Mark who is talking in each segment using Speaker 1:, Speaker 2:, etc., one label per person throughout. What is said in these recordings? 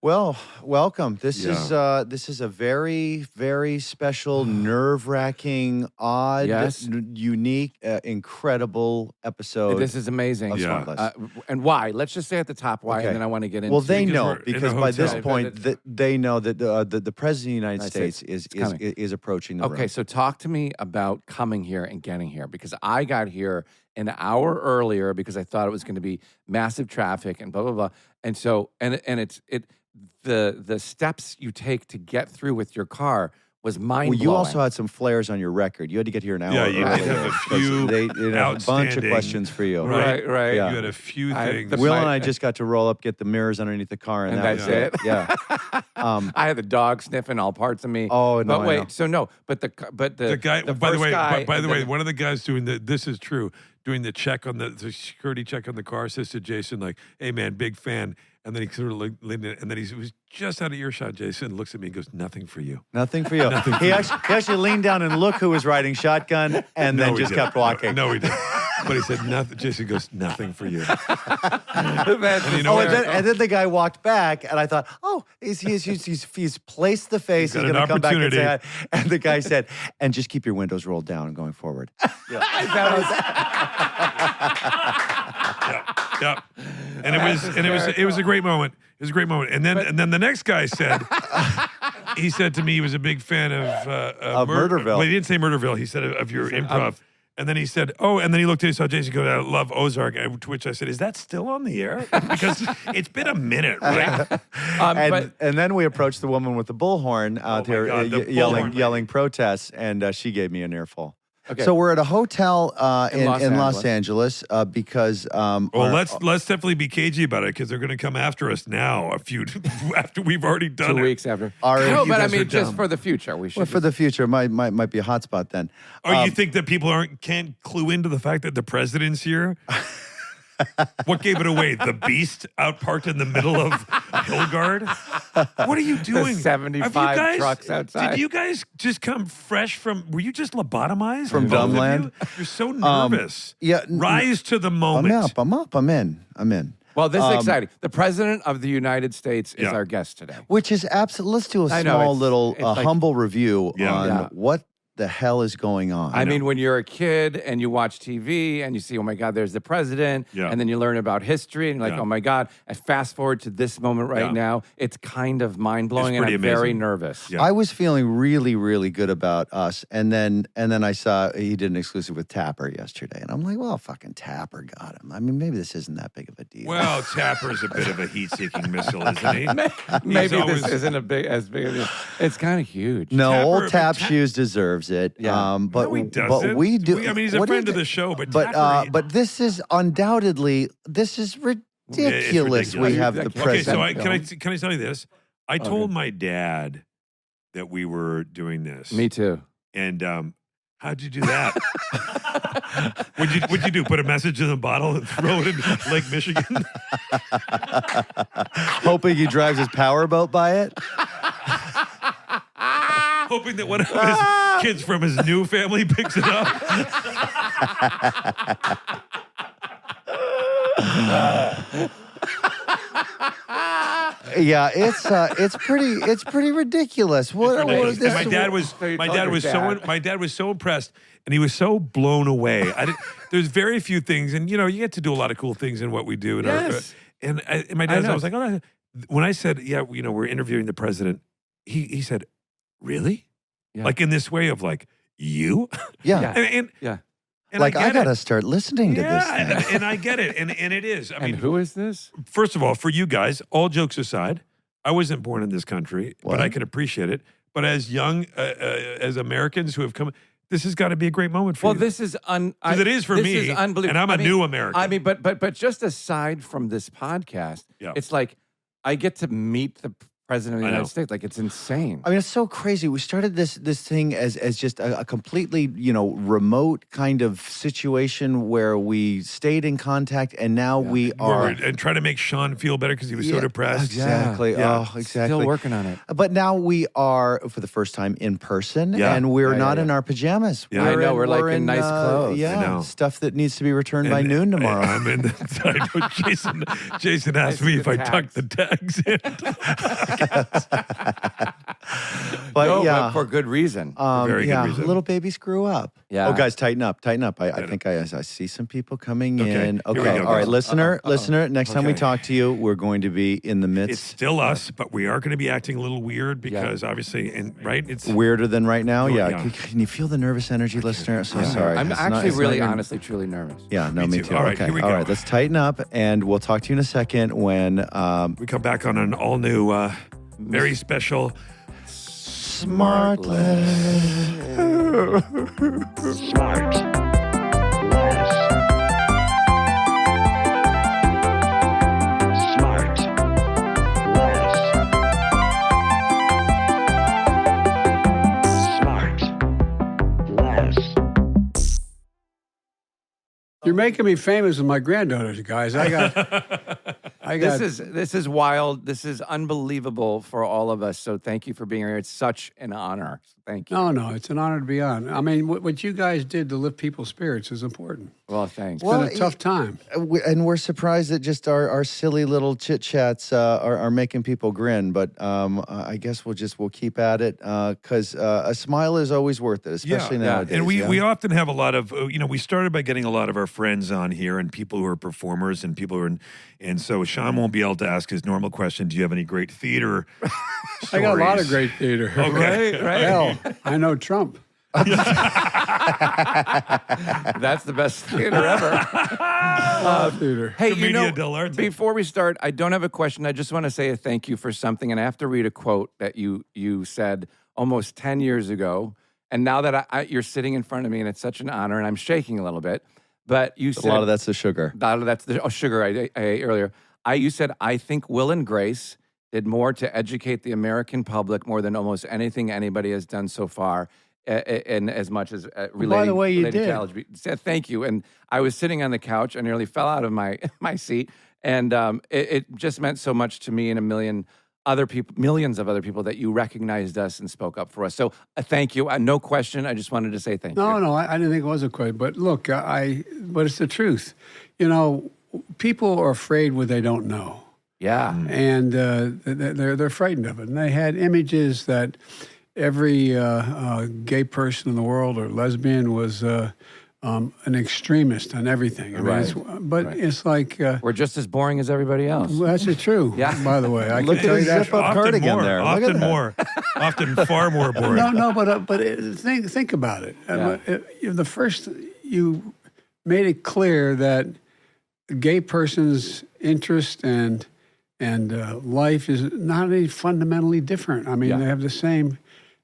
Speaker 1: Well, welcome. This is a very, very special, nerve-wracking, odd,
Speaker 2: Yes.
Speaker 1: unique, incredible episode.
Speaker 2: This is amazing.
Speaker 1: of
Speaker 3: Yeah.
Speaker 1: SmartLess.
Speaker 2: And why? Let's just say at the top why,
Speaker 1: Okay.
Speaker 2: and then I want to get into
Speaker 1: Well, they
Speaker 3: Because
Speaker 1: know
Speaker 3: we're in a
Speaker 1: because by this
Speaker 3: hotel.
Speaker 1: point they know that the president of the United
Speaker 2: United
Speaker 1: States
Speaker 2: States
Speaker 1: is
Speaker 2: coming.
Speaker 1: is approaching the
Speaker 2: Okay,
Speaker 1: room.
Speaker 2: so talk to me about coming here and getting here because I got here an hour earlier because I thought it was going to be massive traffic and blah blah blah. And so the steps you take to get through with your car was mind
Speaker 1: Well,
Speaker 2: blowing.
Speaker 1: you also had some flares on your record. You had to get here an hour
Speaker 3: Yeah,
Speaker 1: earlier.
Speaker 3: you did have a
Speaker 1: 'cause
Speaker 3: few
Speaker 1: they had a bunch of
Speaker 3: outstanding-
Speaker 1: questions for you.
Speaker 3: Right.
Speaker 2: right.
Speaker 1: Yeah.
Speaker 3: You had a few
Speaker 2: I-
Speaker 3: things.
Speaker 2: the-
Speaker 1: Will
Speaker 2: My-
Speaker 1: and I just got to roll up, get the mirrors underneath the car, and
Speaker 2: And
Speaker 1: that
Speaker 2: that's
Speaker 1: was
Speaker 2: it.
Speaker 1: Yeah.
Speaker 2: I had the dog sniffing all parts of me.
Speaker 1: Oh, no,
Speaker 2: But
Speaker 1: I
Speaker 2: wait,
Speaker 1: know.
Speaker 2: so no, but the
Speaker 3: guy, by the
Speaker 2: first
Speaker 3: way,
Speaker 2: guy,
Speaker 3: by the
Speaker 2: and
Speaker 3: way,
Speaker 2: then-
Speaker 3: one of the guys doing this is true. Doing the check on the security check on the car says to Jason, like, "Hey man, big fan." And then he sort of leaned in, and then he was just out of earshot. Jason looks at me and goes, "Nothing for you."
Speaker 1: Nothing for you. He actually leaned down and looked who was riding shotgun, and then
Speaker 3: he
Speaker 1: just
Speaker 3: didn't.
Speaker 1: kept walking.
Speaker 3: No, he didn't. But he said nothing. Jason goes, "Nothing for you."
Speaker 2: That's
Speaker 3: you know what?
Speaker 1: And then the guy walked back, and I thought, oh, he's placed the face.
Speaker 3: He's
Speaker 1: He's
Speaker 3: got
Speaker 1: going
Speaker 3: an
Speaker 1: to come back and say hi.
Speaker 3: opportunity.
Speaker 1: And the guy said, and just keep your windows rolled down going forward.
Speaker 3: Yeah. And it was a great moment. It was a great moment. And then the next guy said, he said to me he was a big fan of
Speaker 1: Murderville.
Speaker 3: Well, he didn't say Murderville. He said of your improv. And then he said, oh, and then he looked at me, saw Jason go, I love Ozark. To which I said, is that still on the air? Because it's been a minute, right?
Speaker 1: And then we approached the woman with the bullhorn out
Speaker 3: my
Speaker 1: here
Speaker 3: God, the
Speaker 1: yelling
Speaker 3: bullhorn.
Speaker 1: protests, and she gave me an earful.
Speaker 2: Okay.
Speaker 1: So we're at a hotel
Speaker 2: In
Speaker 1: in
Speaker 2: Los
Speaker 1: Los Angeles because
Speaker 3: Well, let's definitely be cagey about it because they're going to come after us now after we've already done
Speaker 2: 2
Speaker 3: it.
Speaker 2: weeks after.
Speaker 1: Our-
Speaker 2: No,
Speaker 1: you
Speaker 2: but I
Speaker 3: guys are
Speaker 2: mean, just
Speaker 3: dumb.
Speaker 2: for the future, we should.
Speaker 1: well, for the future might be a hotspot then.
Speaker 3: Oh, you think that people can't clue into the fact that the president's here? What gave it away? The beast out parked in the middle of Hillgard? What are you doing?
Speaker 2: 75
Speaker 3: Have you guys-
Speaker 2: trucks outside.
Speaker 3: Did you guys just come fresh from, were you just lobotomized?
Speaker 1: From
Speaker 3: Both of
Speaker 1: Dumbland?
Speaker 3: you? You're so nervous.
Speaker 1: yeah,
Speaker 3: Rise to the
Speaker 1: I'm
Speaker 3: moment.
Speaker 1: up. I'm in.
Speaker 2: Well, this is exciting. The president of the United States is
Speaker 3: Yeah.
Speaker 2: our guest today.
Speaker 1: Which is absolutely. Let's do a
Speaker 2: I know,
Speaker 1: small
Speaker 2: it's-
Speaker 1: little
Speaker 2: it's like-
Speaker 1: humble review
Speaker 3: Yeah.
Speaker 1: on
Speaker 2: Yeah.
Speaker 1: what the hell is going on.
Speaker 2: I mean, when you're a kid and you watch TV and you see, oh my God, there's the president,
Speaker 3: Yeah.
Speaker 2: and then you learn about history and you're like,
Speaker 3: Yeah.
Speaker 2: oh my God, I fast forward to this moment right
Speaker 3: Yeah.
Speaker 2: now. It's kind of mind blowing,
Speaker 3: It's
Speaker 2: and
Speaker 3: pretty
Speaker 2: I'm very
Speaker 3: amazing.
Speaker 2: nervous.
Speaker 3: Yeah.
Speaker 1: I was feeling really, really good about us, and then I saw he did an exclusive with Tapper yesterday, and I'm like, well, fucking Tapper got him. I mean, maybe this isn't that big of a deal.
Speaker 3: Well, Tapper's a bit of a heat-seeking missile, isn't he?
Speaker 2: Maybe
Speaker 3: always-
Speaker 2: this isn't as big as it's kind of huge.
Speaker 1: no,
Speaker 3: Tapper-
Speaker 1: old
Speaker 3: but
Speaker 1: Tap
Speaker 3: Ta-
Speaker 1: Shoes deserves it.
Speaker 2: Yeah.
Speaker 1: But
Speaker 3: No, he
Speaker 1: but
Speaker 3: doesn't.
Speaker 1: we do.
Speaker 3: I mean, he's a
Speaker 1: what
Speaker 3: friend
Speaker 1: is
Speaker 3: of the
Speaker 1: it?
Speaker 3: show, but Tapper-
Speaker 1: But this is undoubtedly ridiculous. We
Speaker 3: ridiculous.
Speaker 1: have the
Speaker 2: Okay,
Speaker 3: Okay, so
Speaker 1: president.
Speaker 3: can I tell you this? I told my dad that we were doing this.
Speaker 2: Me too.
Speaker 3: And how'd you do that? What'd you do? Put a message in a bottle and throw it in Lake Michigan?
Speaker 1: Hoping he drives his powerboat by it.
Speaker 3: Hoping that one of his kids from his new family picks it up.
Speaker 1: Yeah, it's pretty ridiculous. What
Speaker 3: Ridiculous.
Speaker 1: this?
Speaker 3: And my dad was so impressed, and he was so blown away. There's very few things, and you get to do a lot of cool things in what we do.
Speaker 2: Yes.
Speaker 3: And my dad, I was like, oh, no. When I said, yeah, we're interviewing the president, he said, really?
Speaker 2: Yeah.
Speaker 3: Like in this way of like, you?
Speaker 1: Yeah.
Speaker 2: Yeah.
Speaker 3: And
Speaker 2: Yeah.
Speaker 1: Like I
Speaker 3: get
Speaker 1: gotta
Speaker 3: it.
Speaker 1: start listening to this thing.
Speaker 3: and I get it, and it is. I
Speaker 2: And
Speaker 3: mean,
Speaker 2: who is this?
Speaker 3: first of all, for you guys, all jokes aside, I wasn't born in this country,
Speaker 1: What?
Speaker 3: but I can appreciate it. But as young as Americans who have come, this has got to be a great moment for
Speaker 2: Well,
Speaker 3: you.
Speaker 2: this is
Speaker 3: Because it is for
Speaker 2: this
Speaker 3: me,
Speaker 2: is unbelievable.
Speaker 3: and I'm a new American.
Speaker 2: I mean, but just aside from this podcast,
Speaker 3: Yeah.
Speaker 2: it's like I get to meet the president of the
Speaker 3: I know.
Speaker 2: United States. Like, it's insane.
Speaker 1: I mean, it's so crazy. We started this thing as just a completely, remote kind of situation where we stayed in contact, and now we are
Speaker 3: and trying to make Sean feel better because he was so depressed.
Speaker 1: Exactly.
Speaker 3: Yeah.
Speaker 1: Oh, exactly.
Speaker 2: Still working on it.
Speaker 1: But now we are, for the first time, in person, and we're not in our pajamas.
Speaker 3: Yeah.
Speaker 2: I know, we're like in nice clothes.
Speaker 1: Yeah,
Speaker 3: I know.
Speaker 1: stuff that needs to be returned by noon tomorrow.
Speaker 3: I'm in I know Jason asked me if I tucked the tags in.
Speaker 2: But for good reason.
Speaker 3: Very good reason.
Speaker 1: Little baby screw up.
Speaker 2: Yeah.
Speaker 1: Oh, guys, tighten up. I think I see some people coming
Speaker 3: Okay,
Speaker 1: in.
Speaker 3: here we
Speaker 1: Okay,
Speaker 3: go,
Speaker 1: all right,
Speaker 3: guys.
Speaker 1: listener. Next time we talk to you, we're going to be in the midst.
Speaker 3: It's still us, but we are going to be acting a little weird because obviously, it's
Speaker 1: weirder than right now. Yeah.
Speaker 3: Yeah.
Speaker 1: Can you feel the nervous energy, listener? So sorry.
Speaker 2: I'm
Speaker 1: It's
Speaker 2: actually
Speaker 1: it's
Speaker 2: really,
Speaker 1: your-
Speaker 2: honestly, truly nervous.
Speaker 1: Yeah, no,
Speaker 3: Me
Speaker 1: me
Speaker 3: too.
Speaker 1: too.
Speaker 3: All right,
Speaker 1: Okay,
Speaker 3: here we
Speaker 1: all
Speaker 3: go.
Speaker 1: right, let's tighten up, and we'll talk to you in a second when
Speaker 3: we come back on an all new, very special.
Speaker 1: SmartLess.
Speaker 4: You're making me famous with my granddaughters, guys.
Speaker 2: This is wild. This is unbelievable for all of us. So thank you for being here. It's such an honor. Thank you.
Speaker 4: No, it's an honor to be on. I mean, what you guys did to lift people's spirits is important.
Speaker 2: Well, thanks.
Speaker 4: It's been a tough time.
Speaker 1: And we're surprised that just our silly little chit chats are making people grin. But I guess we'll keep at it because a smile is always worth it, especially nowadays.
Speaker 3: And we often have a lot of, we started by getting a lot of our friends on here and people who are performers and people who are, and so Sean won't be able to ask his normal question. Do you have any great theater stories?
Speaker 4: I got a lot of great theater.
Speaker 3: Okay.
Speaker 2: Right.
Speaker 4: Hell, I know Trump.
Speaker 2: That's the best theater ever.
Speaker 4: Theater.
Speaker 2: Hey,
Speaker 3: Commedia dell'arte.
Speaker 2: before we start, I don't have a question. I just want to say a thank you for something, and I have to read a quote that you said almost 10 years ago. And now that you're sitting in front of me, and it's such an honor, and I'm shaking a little bit. But you said
Speaker 1: a lot of that's the sugar.
Speaker 2: A lot of that's the sugar I ate earlier. You said, I think Will and Grace did more to educate the American public more than almost anything anybody has done so far, and as much as relating.
Speaker 4: By the way, you
Speaker 2: relating to
Speaker 4: did.
Speaker 2: Said thank you, and I was sitting on the couch. I nearly fell out of my seat, and it just meant so much to me and millions of other people that you recognized us and spoke up for us. So thank you. No question. I just wanted to say thank you.
Speaker 4: No, I didn't think it was a question. But look, but it's the truth. People are afraid what they don't know.
Speaker 2: Yeah.
Speaker 4: And they're frightened of it. And they had images that every gay person in the world or lesbian was an extremist on everything. I mean, it's like
Speaker 2: we're just as boring as everybody else.
Speaker 4: well, that's true.
Speaker 2: Yeah.
Speaker 4: By the way, I
Speaker 1: Look
Speaker 4: can tell
Speaker 1: at
Speaker 4: you
Speaker 1: his
Speaker 4: that.
Speaker 1: zip-up cardigan there. Look at
Speaker 3: Often
Speaker 1: that.
Speaker 3: more, often far more boring.
Speaker 4: No, but think about it. The first you made it clear that a gay person's interest and life is not any fundamentally different. I mean, they have the same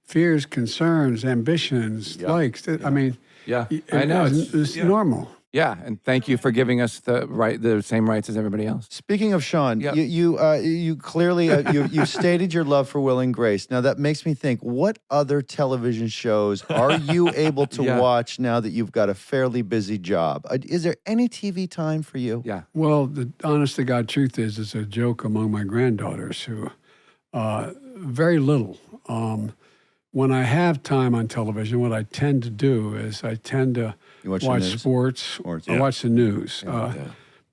Speaker 4: fears, concerns, ambitions, likes. I mean,
Speaker 2: I know.
Speaker 4: It's normal.
Speaker 2: Yeah, and thank you for giving us the same rights as everybody else.
Speaker 1: Speaking of Sean, you clearly you've stated your love for Will and Grace. Now that makes me think: what other television shows are you able to watch now that you've got a fairly busy job? Is there any TV time for you?
Speaker 2: Yeah.
Speaker 4: Well, the honest to God truth is, it's a joke among my granddaughters who very little. When I have time on television, what I tend to do is I tend to
Speaker 1: watch
Speaker 4: sports. I
Speaker 1: Yeah.
Speaker 4: watch the news.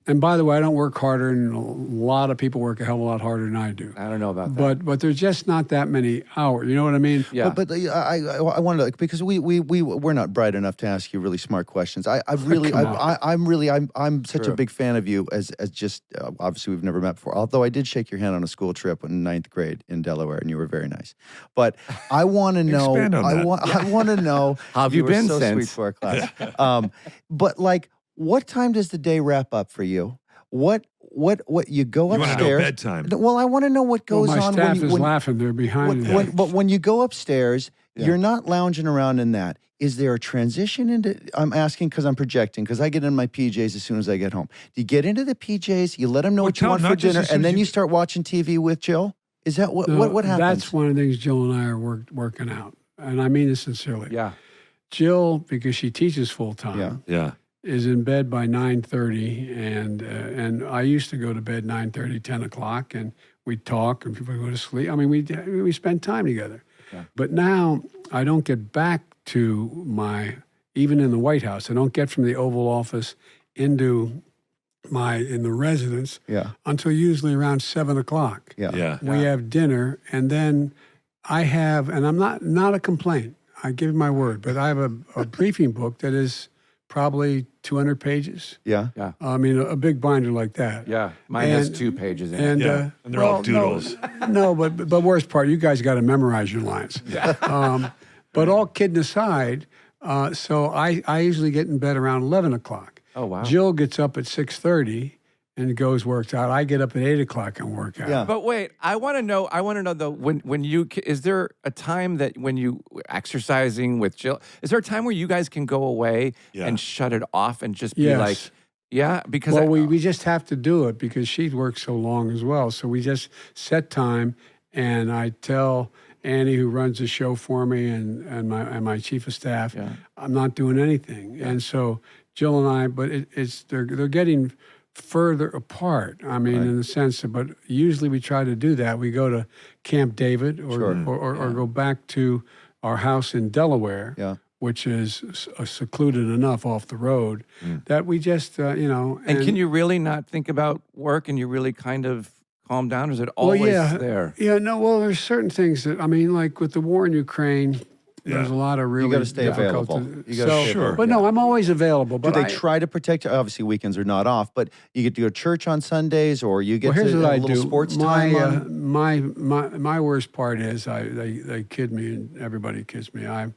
Speaker 4: And by the way, I don't work harder, and a lot of people work a hell of a lot harder than I do.
Speaker 2: I don't know about that.
Speaker 4: But there's just not that many hours. You know what I mean?
Speaker 2: Yeah.
Speaker 1: But I wanted to, because we're not bright enough to ask you really smart questions. I'm such a big fan of you as just obviously we've never met before. Although I did shake your hand on a school trip in 9th grade in Delaware, and you were very nice. But I want to know.
Speaker 3: Expand on that.
Speaker 1: I want to know.
Speaker 2: How have you been
Speaker 1: were so
Speaker 2: since?
Speaker 1: sweet for our class. But like, what time does the day wrap up for you? What you go
Speaker 3: You want
Speaker 1: upstairs?
Speaker 3: to know bedtime.
Speaker 1: Well, I want to know what goes
Speaker 4: my
Speaker 1: on
Speaker 4: staff
Speaker 1: when
Speaker 4: is laughing. They're behind me.
Speaker 1: but when you go upstairs, you're not lounging around in that. Is there a transition into? I'm asking because I'm projecting, because I get in my PJs as soon as I get home. Do you get into the PJs? You let them know what you
Speaker 3: tell
Speaker 1: want
Speaker 3: them
Speaker 1: for
Speaker 3: not just
Speaker 1: dinner,
Speaker 3: as soon
Speaker 1: and
Speaker 3: as
Speaker 1: then
Speaker 3: you-
Speaker 1: you start watching TV with Jill? Is that what
Speaker 4: No,
Speaker 1: what happens?
Speaker 4: That's one of the things Jill and I are working out, and I mean this sincerely.
Speaker 2: Yeah.
Speaker 4: Jill, because she teaches full time,
Speaker 3: Yeah.
Speaker 4: is in bed by 9:30, and I used to go to bed 9:30, 10 o'clock, and we'd talk, and people would go to sleep. I mean, we spend time together.
Speaker 2: Yeah.
Speaker 4: But now I don't get back to even in the White House, I don't get from the Oval Office into in the residence until usually around 7 o'clock.
Speaker 3: Yeah.
Speaker 4: We have dinner, and then I have, and I'm not a complaint, I give you my word, but I have a briefing book that is probably 200 pages.
Speaker 1: Yeah.
Speaker 4: I mean, a big binder like that.
Speaker 2: Yeah. Mine has 2 pages in it.
Speaker 4: And,
Speaker 3: And they're all doodles.
Speaker 4: No, but worst part, you guys got to memorize your lines. But all kidding aside, so I usually get in bed around 11 o'clock.
Speaker 2: Oh, wow.
Speaker 4: Jill gets up at 6:30 and works out. I get up at 8 o'clock and work out.
Speaker 1: Yeah.
Speaker 2: But wait, I want to know though, when you, is there a time that when you exercising with Jill, is there a time where you guys can go away and shut it off and just be
Speaker 4: Yes.
Speaker 2: like, because
Speaker 4: we just have to do it because she works so long as well. So we just set time, and I tell Annie, who runs the show for me, and my chief of staff, I'm not doing anything. Yeah. And so Jill and I, but they're getting further apart. I mean, in the sense of, but usually we try to do that. We go to Camp David or go back to our house in Delaware, which is secluded enough off the road that we just, And
Speaker 2: can you really not think about work and you really kind of calm down? Or is it always there?
Speaker 4: Yeah, no, well, there's certain things that, I mean, like with the war in Ukraine, there's a lot of really
Speaker 1: You got to stay
Speaker 4: difficult
Speaker 1: available. You got to
Speaker 3: Sure.
Speaker 4: But no, I'm always available.
Speaker 1: Do
Speaker 4: But
Speaker 1: they try to protect you? Obviously, weekends are not off, but you get to go to church on Sundays, or you get
Speaker 4: here's
Speaker 1: to
Speaker 4: what
Speaker 1: have
Speaker 4: I
Speaker 1: a little
Speaker 4: do.
Speaker 1: sports time on?
Speaker 4: My worst part is they kid me, and everybody kids me. I'm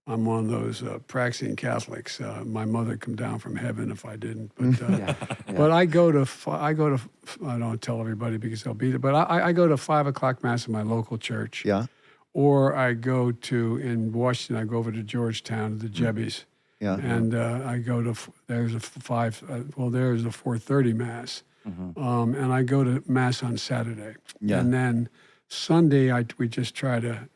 Speaker 4: one of those practicing Catholics. My mother come down from heaven if I didn't. But but I go to I don't tell everybody because they'll be there. But I go to 5 o'clock mass in my local church.
Speaker 1: Yeah.
Speaker 4: Or I go in Washington. I go over to Georgetown to the Jebbies.
Speaker 1: Yeah.
Speaker 4: And I go to there's a 4:30 mass. And I go to mass on Saturday.
Speaker 1: Yeah.
Speaker 4: And then Sunday we just try to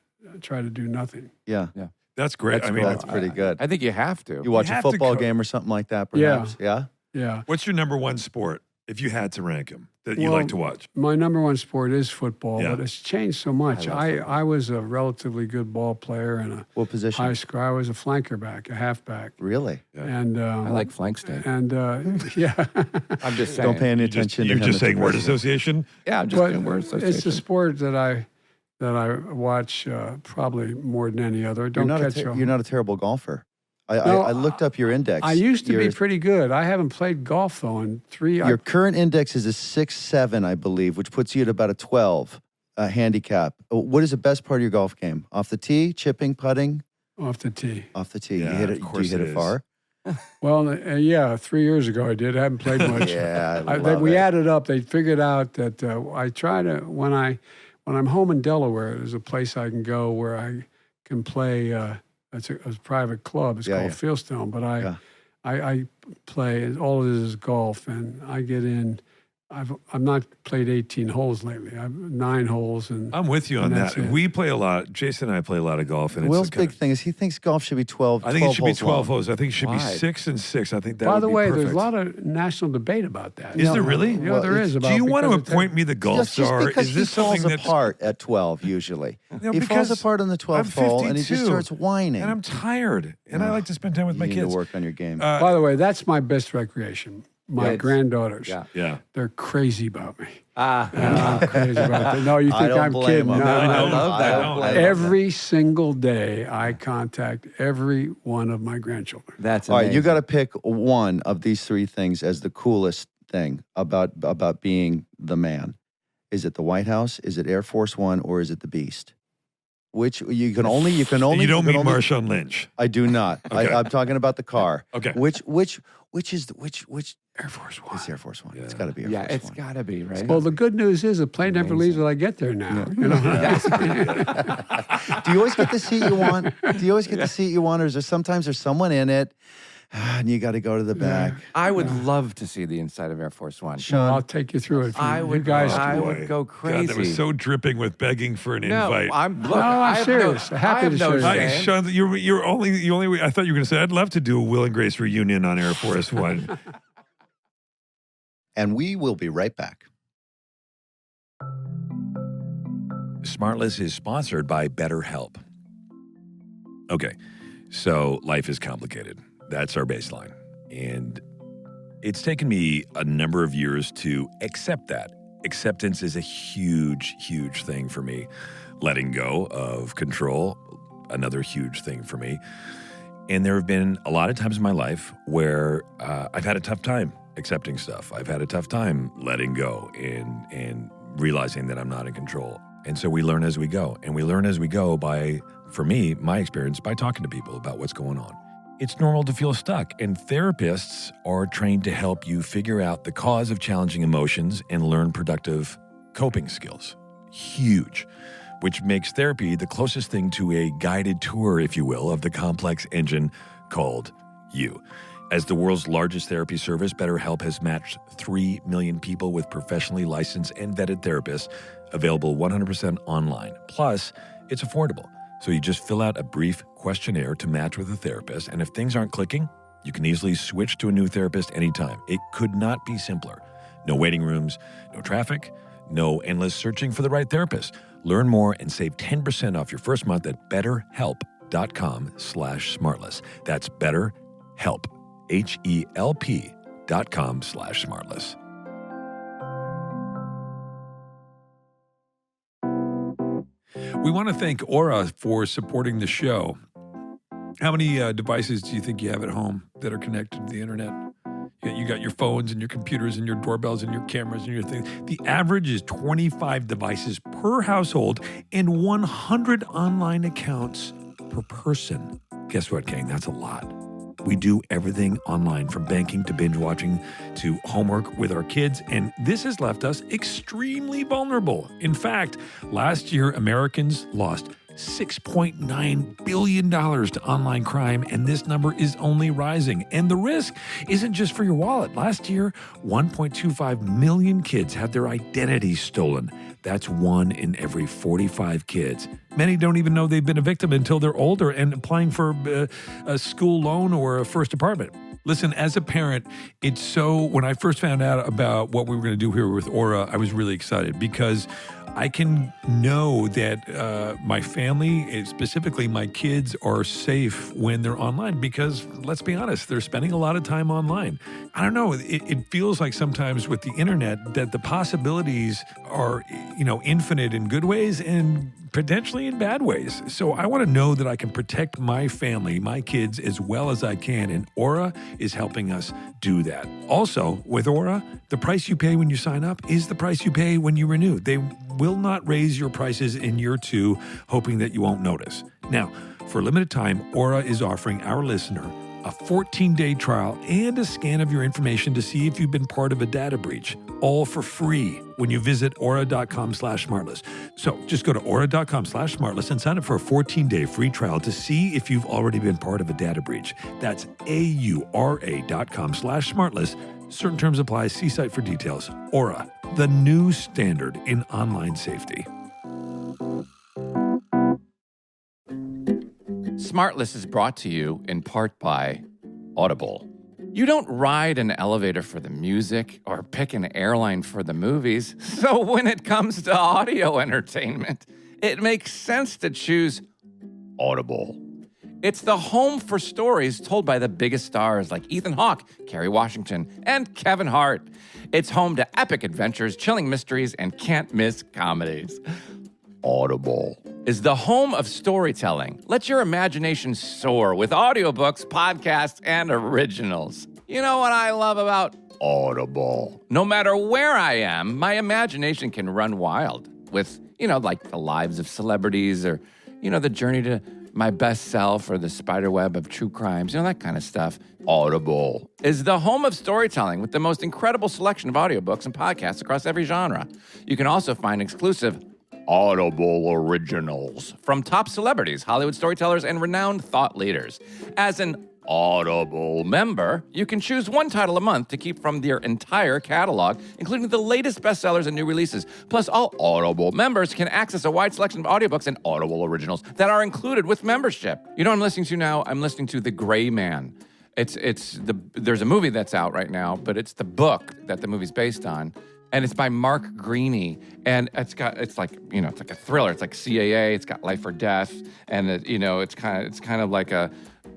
Speaker 4: do nothing.
Speaker 1: Yeah.
Speaker 3: That's great.
Speaker 1: That's pretty good.
Speaker 2: I think you have to.
Speaker 1: You watch a
Speaker 3: have to
Speaker 1: football game or something like that, perhaps? Yeah.
Speaker 4: Yeah.
Speaker 3: What's your number one sport, if you had to rank them, that you like to watch?
Speaker 4: My number one sport is football,
Speaker 3: Yeah.
Speaker 4: but it's changed so much. I was a relatively good ball player in a
Speaker 1: What position?
Speaker 4: high school. I was a flanker back, a halfback.
Speaker 1: Really?
Speaker 4: And
Speaker 2: I like flank steak.
Speaker 4: And yeah.
Speaker 2: I'm just saying.
Speaker 1: Don't pay any attention
Speaker 3: You're
Speaker 1: to him.
Speaker 3: just
Speaker 1: It's a
Speaker 3: saying word
Speaker 1: person.
Speaker 3: association?
Speaker 2: Yeah, I'm just
Speaker 4: But
Speaker 2: doing word
Speaker 4: it's the
Speaker 2: association.
Speaker 4: sport that I watch probably more than any other.
Speaker 1: You're not a terrible golfer. I looked up your index.
Speaker 4: I used to be pretty good. I haven't played golf though in 3.
Speaker 1: Your current index is a 6.7, I believe, which puts you at about a 12 handicap. What is the best part of your golf game? Off the tee, chipping, putting?
Speaker 4: Off the tee.
Speaker 1: Off the tee.
Speaker 3: Yeah,
Speaker 1: You hit
Speaker 3: of
Speaker 1: it. Do you
Speaker 3: course
Speaker 1: hit
Speaker 3: it
Speaker 1: it
Speaker 3: is.
Speaker 1: far?
Speaker 4: Well, yeah, 3 years ago I did. I haven't played much.
Speaker 1: Yeah, I love
Speaker 4: we
Speaker 1: it.
Speaker 4: added up. They figured out that I try to when I'm home in Delaware. There's a place I can go where I can play. It's a private club. It's called Fieldstone. But I play. All it is golf, and I get in. I've not played 18 holes lately. I've 9 holes, and
Speaker 3: I'm with you on
Speaker 4: and
Speaker 3: that.
Speaker 4: that's it.
Speaker 3: We play a lot. Jason and I play a lot of golf. And
Speaker 1: Will's
Speaker 3: it's kind
Speaker 1: big thing is he thinks golf should be 12.
Speaker 3: I think it should be
Speaker 1: holes
Speaker 3: 12
Speaker 1: long.
Speaker 3: holes. I think it should be
Speaker 2: Why?
Speaker 3: 6 and 6. I think that
Speaker 4: By
Speaker 3: would
Speaker 4: the
Speaker 3: be
Speaker 4: way,
Speaker 3: perfect.
Speaker 4: there's a lot of national debate about that.
Speaker 3: Is there really?
Speaker 4: Yeah,
Speaker 1: Well,
Speaker 4: there is. About
Speaker 3: Do you want to
Speaker 4: because it's-
Speaker 3: appoint me the golf
Speaker 1: Just
Speaker 3: star?
Speaker 1: because
Speaker 3: Is this
Speaker 1: he falls
Speaker 3: something that's
Speaker 1: apart at 12 usually.
Speaker 3: No,
Speaker 1: he falls
Speaker 3: because
Speaker 1: apart on the 12th
Speaker 3: I'm
Speaker 1: hole and he just
Speaker 3: 52,
Speaker 1: starts whining.
Speaker 3: And I'm tired, and I like to spend time with my
Speaker 1: you need
Speaker 3: kids.
Speaker 1: to work on your game.
Speaker 4: By the way, that's my best recreation. My
Speaker 2: Yeah,
Speaker 4: granddaughters.
Speaker 3: Yeah.
Speaker 4: They're crazy about me.
Speaker 2: Ah,
Speaker 4: I'm crazy about that. No, you
Speaker 1: I
Speaker 4: think
Speaker 1: don't
Speaker 4: I'm
Speaker 1: blame
Speaker 4: kidding?
Speaker 1: him.
Speaker 4: No,
Speaker 3: I
Speaker 4: no.
Speaker 3: love that.
Speaker 1: I don't blame him.
Speaker 4: Every single day, I contact every one of my grandchildren.
Speaker 2: that's
Speaker 1: All
Speaker 2: amazing.
Speaker 1: right, you got to pick one of these 3 things as the coolest thing about being the man. Is it the White House? Is it Air Force One? Or is it the Beast? Which you can only.
Speaker 3: You don't mean
Speaker 1: only-
Speaker 3: Marshawn Lynch.
Speaker 1: I do not.
Speaker 3: Okay.
Speaker 1: I'm talking about the car.
Speaker 3: Okay.
Speaker 1: Which is which
Speaker 3: Air Force One.
Speaker 1: It's Air Force One.
Speaker 3: Yeah.
Speaker 1: It's got to be Air
Speaker 2: Yeah,
Speaker 1: Force
Speaker 2: it's
Speaker 1: One.
Speaker 2: got to be, right?
Speaker 4: Well, the good news is the plane never leaves till I get there now. You know?
Speaker 1: Do you always get the seat you want? Do you always get the seat you want, or is there sometimes there's someone in it? And you got to go to the back.
Speaker 2: I would love to see the inside of Air Force One.
Speaker 1: Sean,
Speaker 4: I'll take you through it.
Speaker 2: I would go crazy.
Speaker 3: God, that was so dripping with begging for an invite.
Speaker 2: I'm
Speaker 4: serious. Happy to show you.
Speaker 3: Sean, you're only. I thought you were going to say I'd love to do a Will and Grace reunion on Air Force One.
Speaker 1: And we will be right back.
Speaker 5: SmartLess is sponsored by BetterHelp. Okay, so life is complicated. That's our baseline. And it's taken me a number of years to accept that. Acceptance is a huge, huge thing for me. Letting go of control, another huge thing for me. And there have been a lot of times in my life where I've had a tough time accepting stuff. I've had a tough time letting go and realizing that I'm not in control. And so we learn as we go. And we learn as we go by, for me, my experience, by talking to people about what's going on. It's normal to feel stuck, and therapists are trained to help you figure out the cause of challenging emotions and learn productive coping skills. Huge. Which makes therapy the closest thing to a guided tour, if you will, of the complex engine called you. As the world's largest therapy service, BetterHelp has matched 3 million people with professionally licensed and vetted therapists, available 100% online. Plus, it's affordable. So you just fill out a brief questionnaire to match with a therapist, and if things aren't clicking, you can easily switch to a new therapist anytime. It could not be simpler. No waiting rooms, no traffic, no endless searching for the right therapist. Learn more and save 10% off your first month at betterhelp.com/smartless. That's BetterHelp, HELP.com/smartless.
Speaker 3: We want to thank Aura for supporting the show. How many devices do you think you have at home that are connected to the internet? You got your phones and your computers and your doorbells and your cameras and your things. The average is 25 devices per household and 100 online accounts per person. Guess what, gang? That's a lot. We do everything online, from banking to binge watching to homework with our kids, and this has left us extremely vulnerable. In fact, last year, Americans lost $6.9 billion to online crime, and this number is only rising. And the risk isn't just for your wallet. Last year, 1.25 million kids had their identity stolen. That's 1 in every 45 kids. Many don't even know they've been a victim until they're older and applying for a school loan or a first apartment. Listen, as a parent, when I first found out about what we were going to do here with Aura, I was really excited because I can know that my family, specifically my kids, are safe when they're online because, let's be honest, they're spending a lot of time online. I don't know, it feels like sometimes with the internet that the possibilities are, infinite in good ways and potentially in bad ways. So I want to know that I can protect my family, my kids, as well as I can, and Aura is helping us do that. Also, with Aura, the price you pay when you sign up is the price you pay when you renew. They will not raise your prices in year 2, hoping that you won't notice. Now, for a limited time, Aura is offering our listener a 14-day trial and a scan of your information to see if you've been part of a data breach, all for free when you visit aura.com/smartless. So just go to aura.com/smartless and sign up for a 14-day free trial to see if you've already been part of a data breach. That's aura.com/smartless. Certain terms apply. See site for details. Aura, the new standard in online safety.
Speaker 2: SmartLess is brought to you in part by Audible. You don't ride an elevator for the music or pick an airline for the movies. So when it comes to audio entertainment, it makes sense to choose Audible. It's the home for stories told by the biggest stars like Ethan Hawke, Kerry Washington, and Kevin Hart. It's home to epic adventures, chilling mysteries, and can't-miss comedies. Audible is the home of storytelling. Let your imagination soar with audiobooks, podcasts, and originals. You know what I love about Audible? No matter where I am, my imagination can run wild with, like the lives of celebrities or, the journey to my best self or the spiderweb of true crimes, that kind of stuff. Audible is the home of storytelling with the most incredible selection of audiobooks and podcasts across every genre. You can also find exclusive Audible originals from top celebrities, Hollywood storytellers, and renowned thought leaders. As an Audible member, you can choose one title a month to keep from their entire catalog, including the latest bestsellers and new releases. Plus, all Audible members can access a wide selection of audiobooks and Audible originals that are included with membership. You know what I'm listening to now? I'm listening to The Gray Man. There's a movie that's out right now, but it's the book that the movie's based on. And it's by Mark Greaney, and it's like a thriller. It's like CAA. It's got life or death, and it's kind of like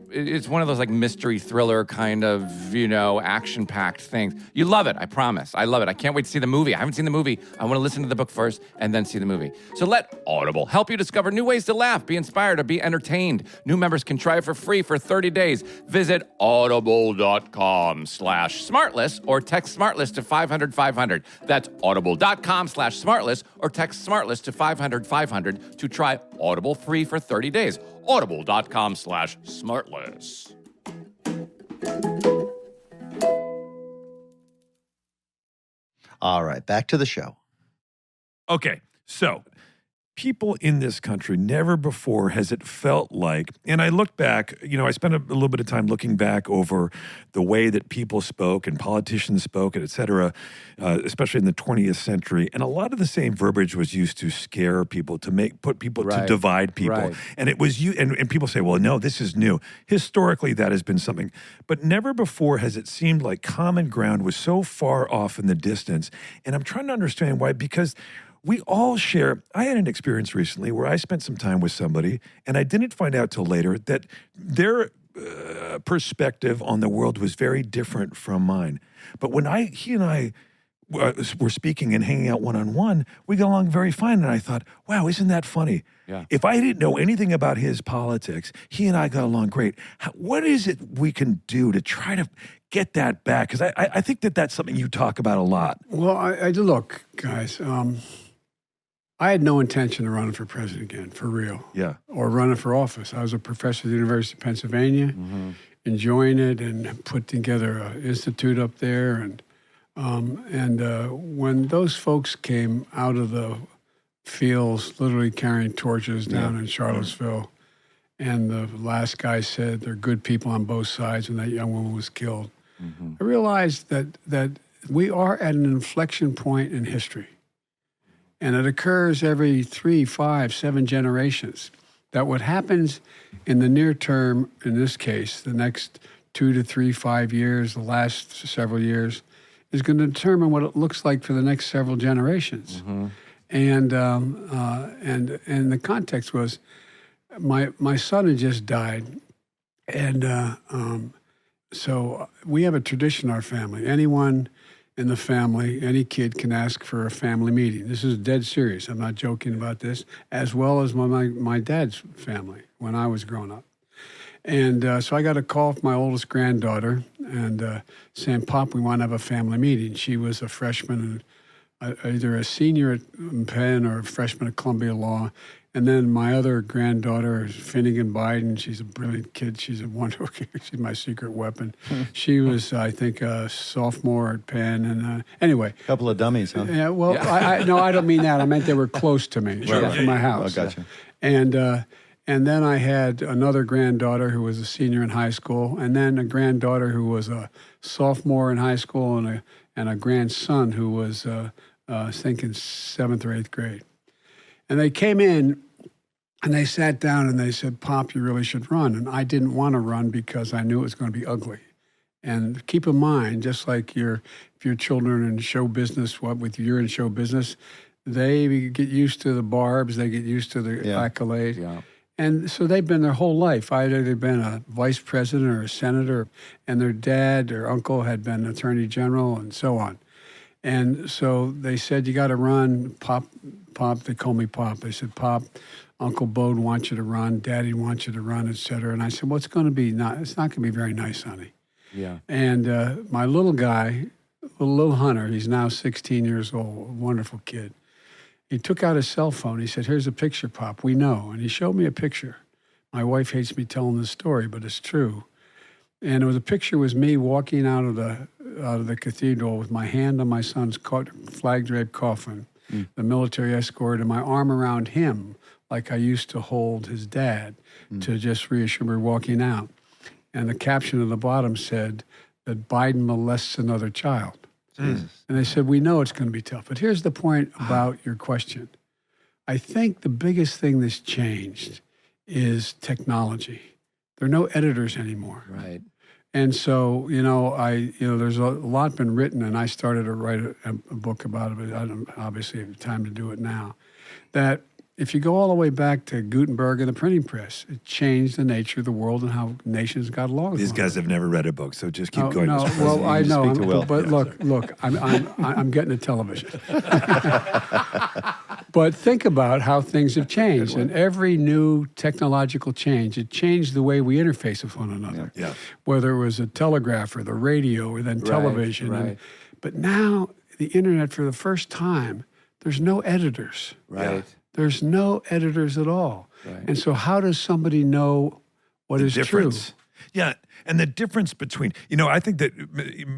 Speaker 2: it's one of those like mystery thriller kind of, action-packed things. You love it, I promise. I love it. I can't wait to see the movie. I haven't seen the movie. I want to listen to the book first and then see the movie. So let Audible help you discover new ways to laugh, be inspired, or be entertained. New members can try it for free for 30 days. Visit audible.com/smartless or text SmartLess to 500-500. That's audible.com/smartless or text SmartLess to 500-500 to try Audible free for 30 days. Audible.com/smartless.
Speaker 1: All right, back to the show.
Speaker 5: Okay, so people in this country, never before has it felt like, and I look back, I spent a little bit of time looking back over the way that people spoke and politicians spoke, and et cetera, especially in the 20th century. And a lot of the same verbiage was used to scare people, to to divide people.
Speaker 2: Right.
Speaker 5: And it was and people say, well, no, this is new. Historically, that has been something. But never before has it seemed like common ground was so far off in the distance. And I'm trying to understand why, because we all share. I had an experience recently where I spent some time with somebody, and I didn't find out till later that their perspective on the world was very different from mine. But when he and I were speaking and hanging out one-on-one, we got along very fine. And I thought, wow, isn't that funny?
Speaker 2: Yeah.
Speaker 5: If I didn't know anything about his politics, he and I got along great. What is it we can do to try to get that back? Because I think that's something you talk about a lot.
Speaker 4: Well, I look, guys, I had no intention of running for president again, for real.
Speaker 5: Yeah.
Speaker 4: Or running for office. I was a professor at the University of Pennsylvania, enjoying it, and put together an institute up there. And when those folks came out of the fields, literally carrying torches down in Charlottesville, and the last guy said they're good people on both sides when that young woman was killed, I realized that we are at an inflection point in history. And it occurs every 3, 5, 7 generations. That what happens in the near term, in this case, the next 2 to 3, 5 years, the last several years, is going to determine what it looks like for the next several generations. And the context was, my son had just died, and so we have a tradition in our family. Anyone in the family, any kid can ask for a family meeting. This is dead serious. I'm not joking about this, as well as my dad's family when I was growing up. And so I got a call from my oldest granddaughter and saying, Pop, we want to have a family meeting. She was a freshman, either a senior at Penn or a freshman at Columbia Law. And then my other granddaughter, Finnegan Biden, she's a brilliant kid. She's a wonderful kid. She's my secret weapon. She was, I think, a sophomore at Penn. And anyway.
Speaker 1: A couple of dummies, huh?
Speaker 4: Yeah, well, no, I don't mean that. I meant they were close to me, from my house.
Speaker 1: Oh, gotcha.
Speaker 4: And then I had another granddaughter who was a senior in high school, and then a granddaughter who was a sophomore in high school, and a grandson who was, I think, in 7th or 8th grade. And they came in, and they sat down, and they said, Pop, you really should run. And I didn't want to run because I knew it was going to be ugly. And keep in mind, just like if your children in show business, you're in show business, they get used to the barbs, they get used to the accolade.
Speaker 2: Yeah.
Speaker 4: And so they've been their whole life. Either they've been a vice president or a senator, and their dad or uncle had been attorney general, and so on. And so they said, you got to run. Pop, they called me Pop. They said, Pop, Uncle Bode wants you to run, Daddy wants you to run, et cetera. And I said, well, it's going to be it's not going to be very nice, honey.
Speaker 2: Yeah.
Speaker 4: And my little guy, little Hunter, he's now 16 years old, a wonderful kid. He took out his cell phone. He said, here's a picture, Pop. We know. And he showed me a picture. My wife hates me telling this story, but it's true. And it was a picture was me walking out of the cathedral with my hand on my son's flag-draped coffin, the military escort, and my arm around him, like I used to hold his dad, to just reassure me walking out. and the caption at the bottom said that Biden molests another child. And they said, we know it's going to be tough. But here's the point about your question. I think the biggest thing that's changed is technology. There are no editors anymore.
Speaker 2: Right.
Speaker 4: And so, there's a lot been written, and I started to write a book about it, but I don't obviously have time to do it now, that if you go all the way back to Gutenberg and the printing press, it changed the nature of the world and how nations got along.
Speaker 5: These guys have never read a book, so just keep going.
Speaker 4: No, well, I know,
Speaker 1: Speak to Will.
Speaker 4: but look, I'm getting to television. But think about how things have changed, and every new technological change, it changed the way we interface with one another.
Speaker 5: Yeah.
Speaker 4: Whether it was a telegraph or the radio or then television.
Speaker 2: Right.
Speaker 4: But now the internet, for the first time, there's no editors.
Speaker 2: Right.
Speaker 4: There's no editors at all.
Speaker 2: Right.
Speaker 4: And so how does somebody know what is
Speaker 5: difference.
Speaker 4: true?
Speaker 5: Yeah. And the difference between, I think that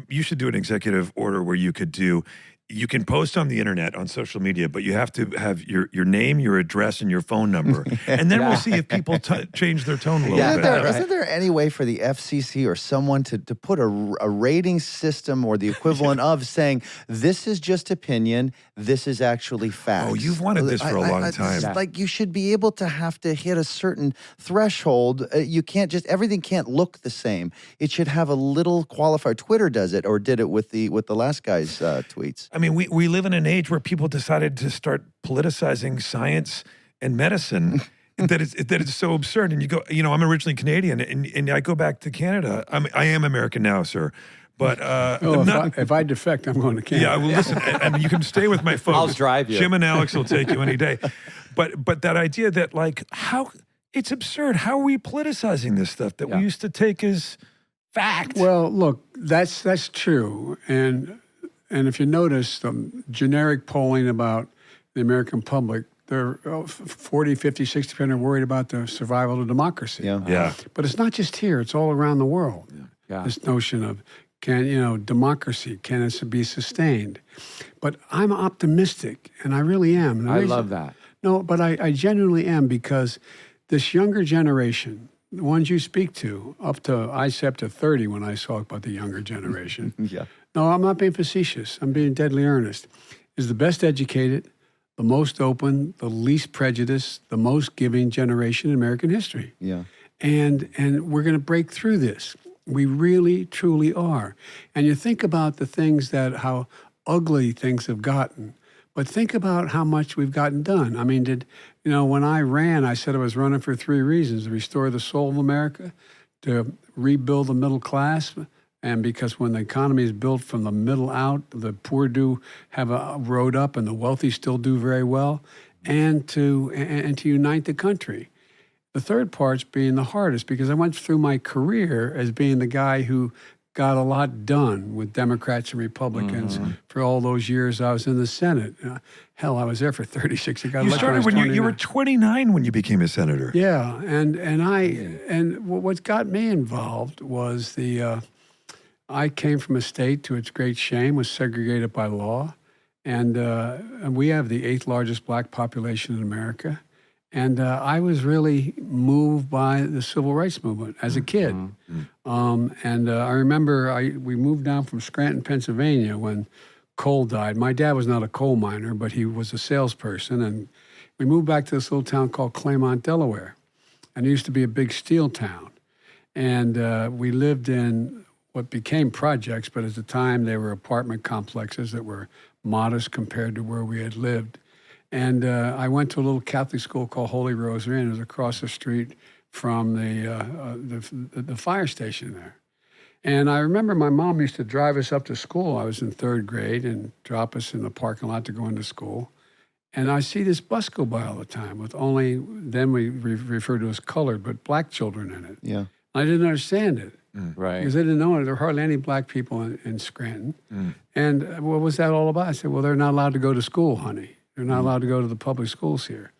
Speaker 5: you should do an executive order where you can post on the internet, on social media, but you have to have your name, your address, and your phone number. And then we'll see if people change their tone a little bit.
Speaker 1: Isn't there any way for the FCC or someone to put a rating system or the equivalent of saying, this is just opinion, this is actually fact?
Speaker 5: Oh, you've wanted this for a long time.
Speaker 1: Like, you should be able to have to hit a certain threshold. You can't everything can't look the same. It should have a little qualifier. Twitter does it, or did it with the last guy's tweets.
Speaker 5: I mean, we live in an age where people decided to start politicizing science and medicine that it's so absurd. And you go, I'm originally Canadian, and I go back to Canada. I am American now, sir. But
Speaker 4: if I defect, I'm going to Canada.
Speaker 5: Yeah, well, listen, and you can stay with my folks.
Speaker 2: I'll drive you.
Speaker 5: Jim and Alex will take you any day. But that idea that, like, it's absurd. How are we politicizing this stuff that we used to take as fact?
Speaker 4: Well, look, that's true. And if you notice, the generic polling about the American public, they're 40, 50, 60% are worried about the survival of democracy.
Speaker 5: Yeah.
Speaker 4: But it's not just here. It's all around the world.
Speaker 2: Yeah.
Speaker 4: This notion of, democracy, can it be sustained? But I'm optimistic, and I really am.
Speaker 2: I love that.
Speaker 4: No, but I genuinely am, because this younger generation, the ones you speak to, I say up to 30 when I talk about the younger generation.
Speaker 1: Yeah.
Speaker 4: No, I'm not being facetious. I'm being deadly earnest. Is the best educated, the most open, the least prejudiced, the most giving generation in American history.
Speaker 1: Yeah.
Speaker 4: And we're going to break through this. We really, truly are. And you think about the things how ugly things have gotten, but think about how much we've gotten done. I mean, when I ran, I said I was running for 3 reasons: to restore the soul of America, to rebuild the middle class, and because when the economy is built from the middle out, the poor do have a road up and the wealthy still do very well, and to unite the country. The third part's being the hardest, because I went through my career as being the guy who got a lot done with Democrats and Republicans for all those years I was in the Senate. Hell, I was there for 36 years.
Speaker 5: You started when you were 29 when you became a senator.
Speaker 4: Yeah, and what got me involved was I came from a state, to its great shame, was segregated by law, and we have the 8th largest black population in America. And I was really moved by the civil rights movement as a kid. I remember we moved down from Scranton, Pennsylvania when coal died. My dad was not a coal miner, but he was a salesperson. And we moved back to this little town called Claymont, Delaware. And it used to be a big steel town. And we lived in what became projects, but at the time they were apartment complexes that were modest compared to where we had lived. And I went to a little Catholic school called Holy Rosary, and it was across the street from the fire station there. And I remember my mom used to drive us up to school. I was in 3rd grade, and drop us in the parking lot to go into school. And I see this bus go by all the time with then we referred to as colored, but black children in it.
Speaker 1: Yeah.
Speaker 4: I didn't understand it.
Speaker 2: Right.
Speaker 4: Because I didn't know it. There were hardly any black people in Scranton. And what was that all about? I said, well, they're not allowed to go to school, honey. They're not allowed to go to the public schools here.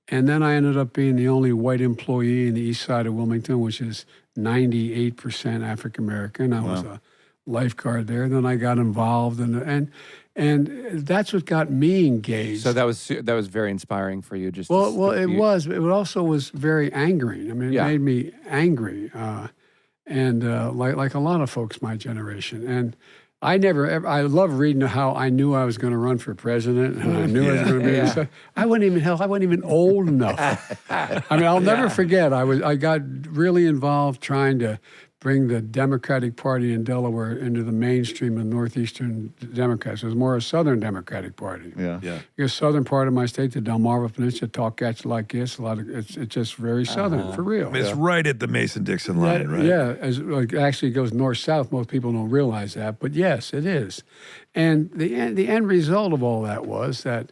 Speaker 4: And then I ended up being the only white employee in the east side of Wilmington, which is 98% African-American. I was a lifeguard there. Then I got involved, and that's what got me engaged.
Speaker 2: So that was very inspiring for you. Just
Speaker 4: it was. It also was very angering. I mean, it made me angry. and like a lot of folks my generation. And I love reading how I knew I was going to run for president, and I knew I was going to be. So I wasn't even old enough. I mean, I'll never forget. I got really involved trying to bring the Democratic Party in Delaware into the mainstream of Northeastern Democrats. It was more a Southern Democratic Party.
Speaker 3: Yeah.
Speaker 4: Because southern part of my state, the Delmarva Peninsula, talk catch like this. It's just very southern, for real.
Speaker 3: I mean, it's right at the Mason-Dixon line, right?
Speaker 4: Yeah, actually it goes north-south. Most people don't realize that, but yes, it is. And the end result of all that was that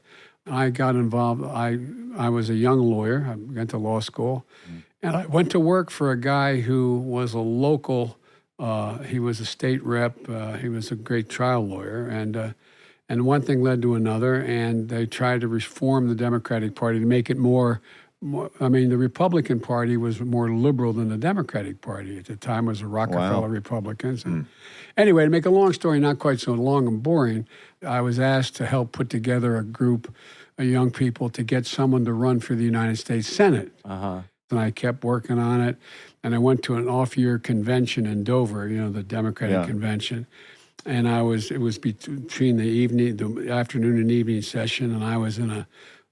Speaker 4: I got involved. I was a young lawyer. I went to law school. And I went to work for a guy who was a local, he was a state rep, he was a great trial lawyer, and one thing led to another, and they tried to reform the Democratic Party to make it more, I mean, the Republican Party was more liberal than the Democratic Party. At the time, it was the Rockefeller Republicans. And anyway, to make a long story not quite so long and boring, I was asked to help put together a group of young people to get someone to run for the United States Senate. And I kept working on it. And I went to an off-year convention in Dover, the Democratic convention. And it was between the afternoon and evening session, and I was in a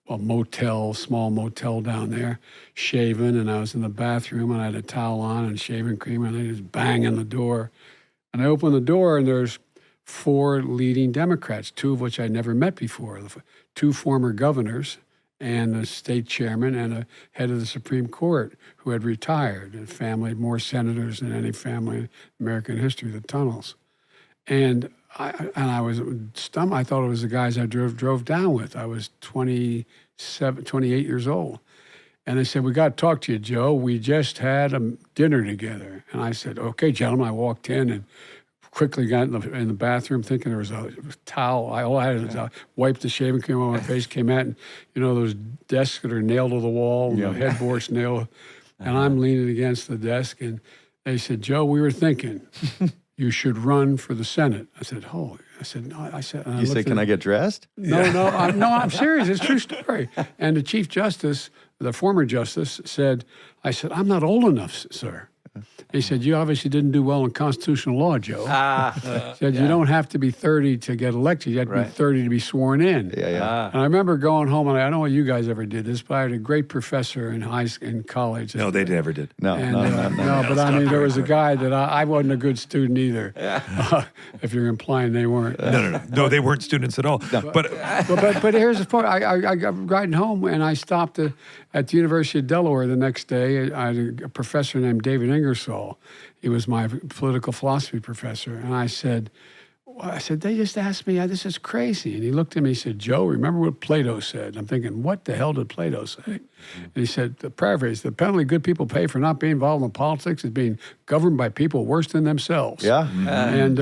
Speaker 4: small motel down there, shaving, and I was in the bathroom, and I had a towel on and shaving cream, and I just bang on the door. And I opened the door, and there's 4 leading Democrats, 2 of which I'd never met before, 2 former governors, and the state chairman and a head of the Supreme Court who had retired, and family, more senators than any family in American history, the tunnels. And I was stunned. I thought it was the guys I drove down with. I was 28 years old. And they said, "We got to talk to you, Joe. We just had a dinner together." And I said, "Okay, gentlemen." I walked in and quickly got in the bathroom thinking there was a towel. All I had was I wiped the shaving cream on my face, came out, and those desks that are nailed to the wall, the headboard's nailed. And I'm leaning against the desk, and they said, "Joe, we were thinking you should run for the Senate." I said, "Holy." I said, "No." I said,
Speaker 1: You say, "Can I get dressed?"
Speaker 4: No, I'm serious. It's a true story. And the Chief Justice, the former justice, said, "I'm not old enough, sir." He said, "You obviously didn't do well in constitutional law, Joe." Said, "You don't have to be 30 to get elected. You have to be 30 to be sworn in." And I remember going home, and I don't know what you guys ever did this, but I had a great professor in college.
Speaker 3: No, they never did.
Speaker 1: No.
Speaker 4: But I mean, there was a guy that I wasn't a good student either. If you're implying they weren't.
Speaker 3: No, they weren't students at all. No. But
Speaker 4: here's the point. I got riding home, and I stopped at the University of Delaware the next day. I had a professor named David Ingersoll. He was my political philosophy professor. And I said, "They just asked me, this is crazy." And he looked at me, he said, "Joe, remember what Plato said?" I'm thinking, what the hell did Plato say? And he said, the paraphrase, "The penalty good people pay for not being involved in politics is being governed by people worse than themselves." And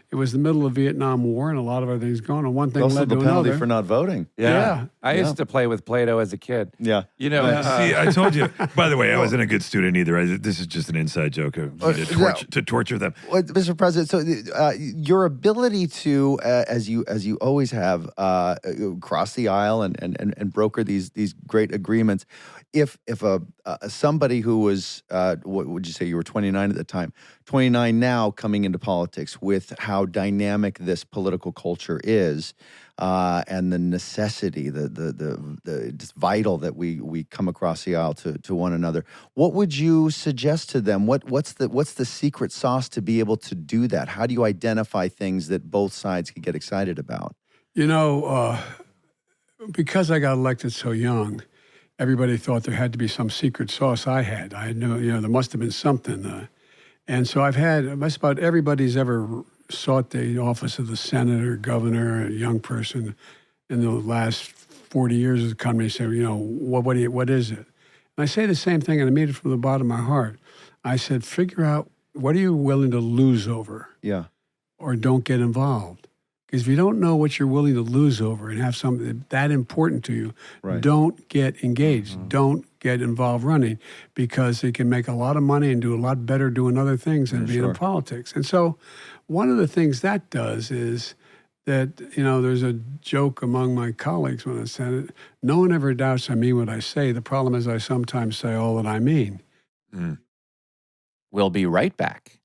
Speaker 4: it was the middle of the Vietnam War and a lot of other things going on. One thing
Speaker 1: Also
Speaker 4: led to
Speaker 1: the penalty
Speaker 4: another.
Speaker 1: for not voting.
Speaker 2: I used to play with Plato as a kid.
Speaker 3: See, I told you. By the way, I wasn't a good student either. This is just an inside joke to torture them.
Speaker 1: Well, Mr. President, so your ability to, as you always have, cross the aisle and broker these great agreements. If somebody who was, what would you say, you were 29 at the time, 29 now, coming into politics with how dynamic this political culture is, and the necessity, it's vital that we come across the aisle to one another. What would you suggest to them? What's the secret sauce to be able to do that? How do you identify things that both sides can get excited about?
Speaker 4: Because I got elected so young, everybody thought there had to be some secret sauce I had. I knew, there must have been something. And so I've had, just about everybody's ever sought the office of the senator, governor, a young person in the last 40 years has come to me and said, what is it? And I say the same thing, and I mean it from the bottom of my heart. I said, figure out, what are you willing to lose over?
Speaker 1: Yeah.
Speaker 4: Or don't get involved. Because if you don't know what you're willing to lose over and have something that important to you, don't get engaged. Don't get involved running, because you can make a lot of money and do a lot better doing other things than being in politics. And so one of the things that does is that, there's a joke among my colleagues when I said it, no one ever doubts I mean what I say. The problem is I sometimes say all that I mean.
Speaker 2: We'll be right back.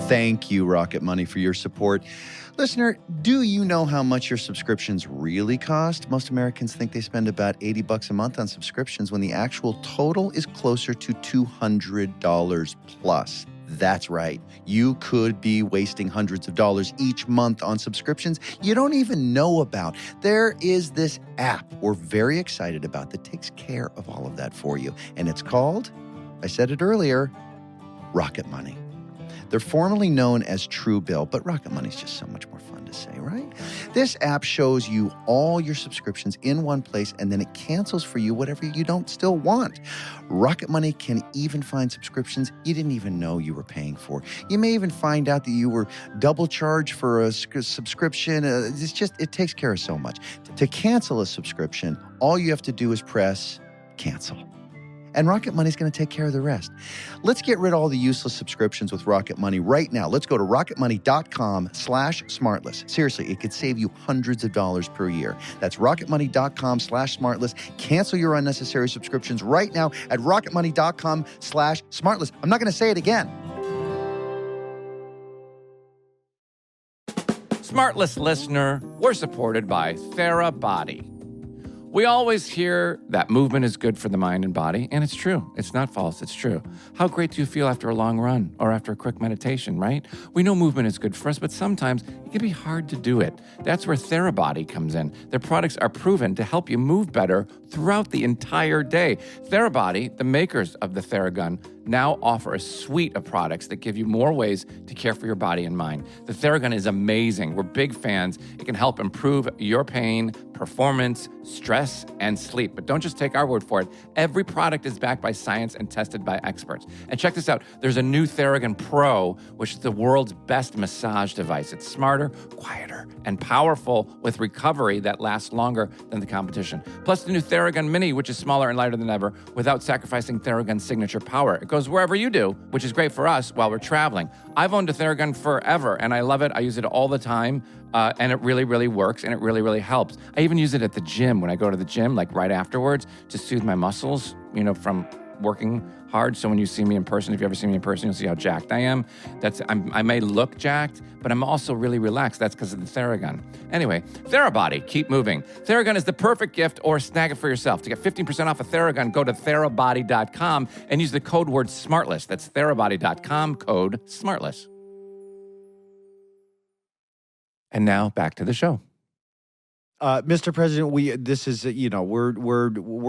Speaker 1: Thank you, Rocket Money, for your support. Listener, do you know how much your subscriptions really cost? Most Americans think they spend about $80 a month on subscriptions when the actual total is closer to $200 plus. That's right. You could be wasting hundreds of dollars each month on subscriptions you don't even know about. There is this app we're very excited about that takes care of all of that for you. And it's called, I said it earlier, Rocket Money. They're formerly known as Truebill, but Rocket Money is just so much more fun to say, right? This app shows you all your subscriptions in one place, and then it cancels for you whatever you don't still want. Rocket Money can even find subscriptions you didn't even know you were paying for. You may even find out that you were double charged for a subscription. It takes care of so much. To cancel a subscription, all you have to do is press cancel. And Rocket Money is going to take care of the rest. Let's get rid of all the useless subscriptions with Rocket Money right now. Let's go to rocketmoney.com/smartless. Seriously, it could save you hundreds of dollars per year. That's rocketmoney.com/smartless. Cancel your unnecessary subscriptions right now at rocketmoney.com/smartless. I'm not going to say it again.
Speaker 2: SmartLess listener, we're supported by TheraBody. We always hear that movement is good for the mind and body, and it's true. It's not false, it's true. How great do you feel after a long run or after a quick meditation, right? We know movement is good for us, but sometimes it can be hard to do it. That's where TheraBody comes in. Their products are proven to help you move better throughout the entire day. TheraBody, the makers of the Theragun, now offer a suite of products that give you more ways to care for your body and mind. The Theragun is amazing. We're big fans. It can help improve your pain, performance, stress, and sleep. But don't just take our word for it. Every product is backed by science and tested by experts. And check this out. There's a new Theragun Pro, which is the world's best massage device. It's smarter, quieter, and powerful with recovery that lasts longer than the competition. Plus the new Theragun Mini, which is smaller and lighter than ever without sacrificing Theragun's signature power. It goes wherever you do, which is great for us while we're traveling. I've owned a Theragun forever, and I love it. I use it all the time, and it really, really works, and it really, really helps. I even use it at the gym when I go to the gym, like right afterwards, to soothe my muscles, from working hard. So when you see me in person, if you ever see me in person, you'll see how jacked I am. I may look jacked, but I'm also really relaxed. That's because of the Theragun. Anyway, TheraBody, keep moving. Theragun is the perfect gift, or snag it for yourself. To get 15% off a Theragun, go to therabody.com and use the code word SmartLess. That's therabody.com, code SmartLess. And now back to the show.
Speaker 1: Mr. President, we're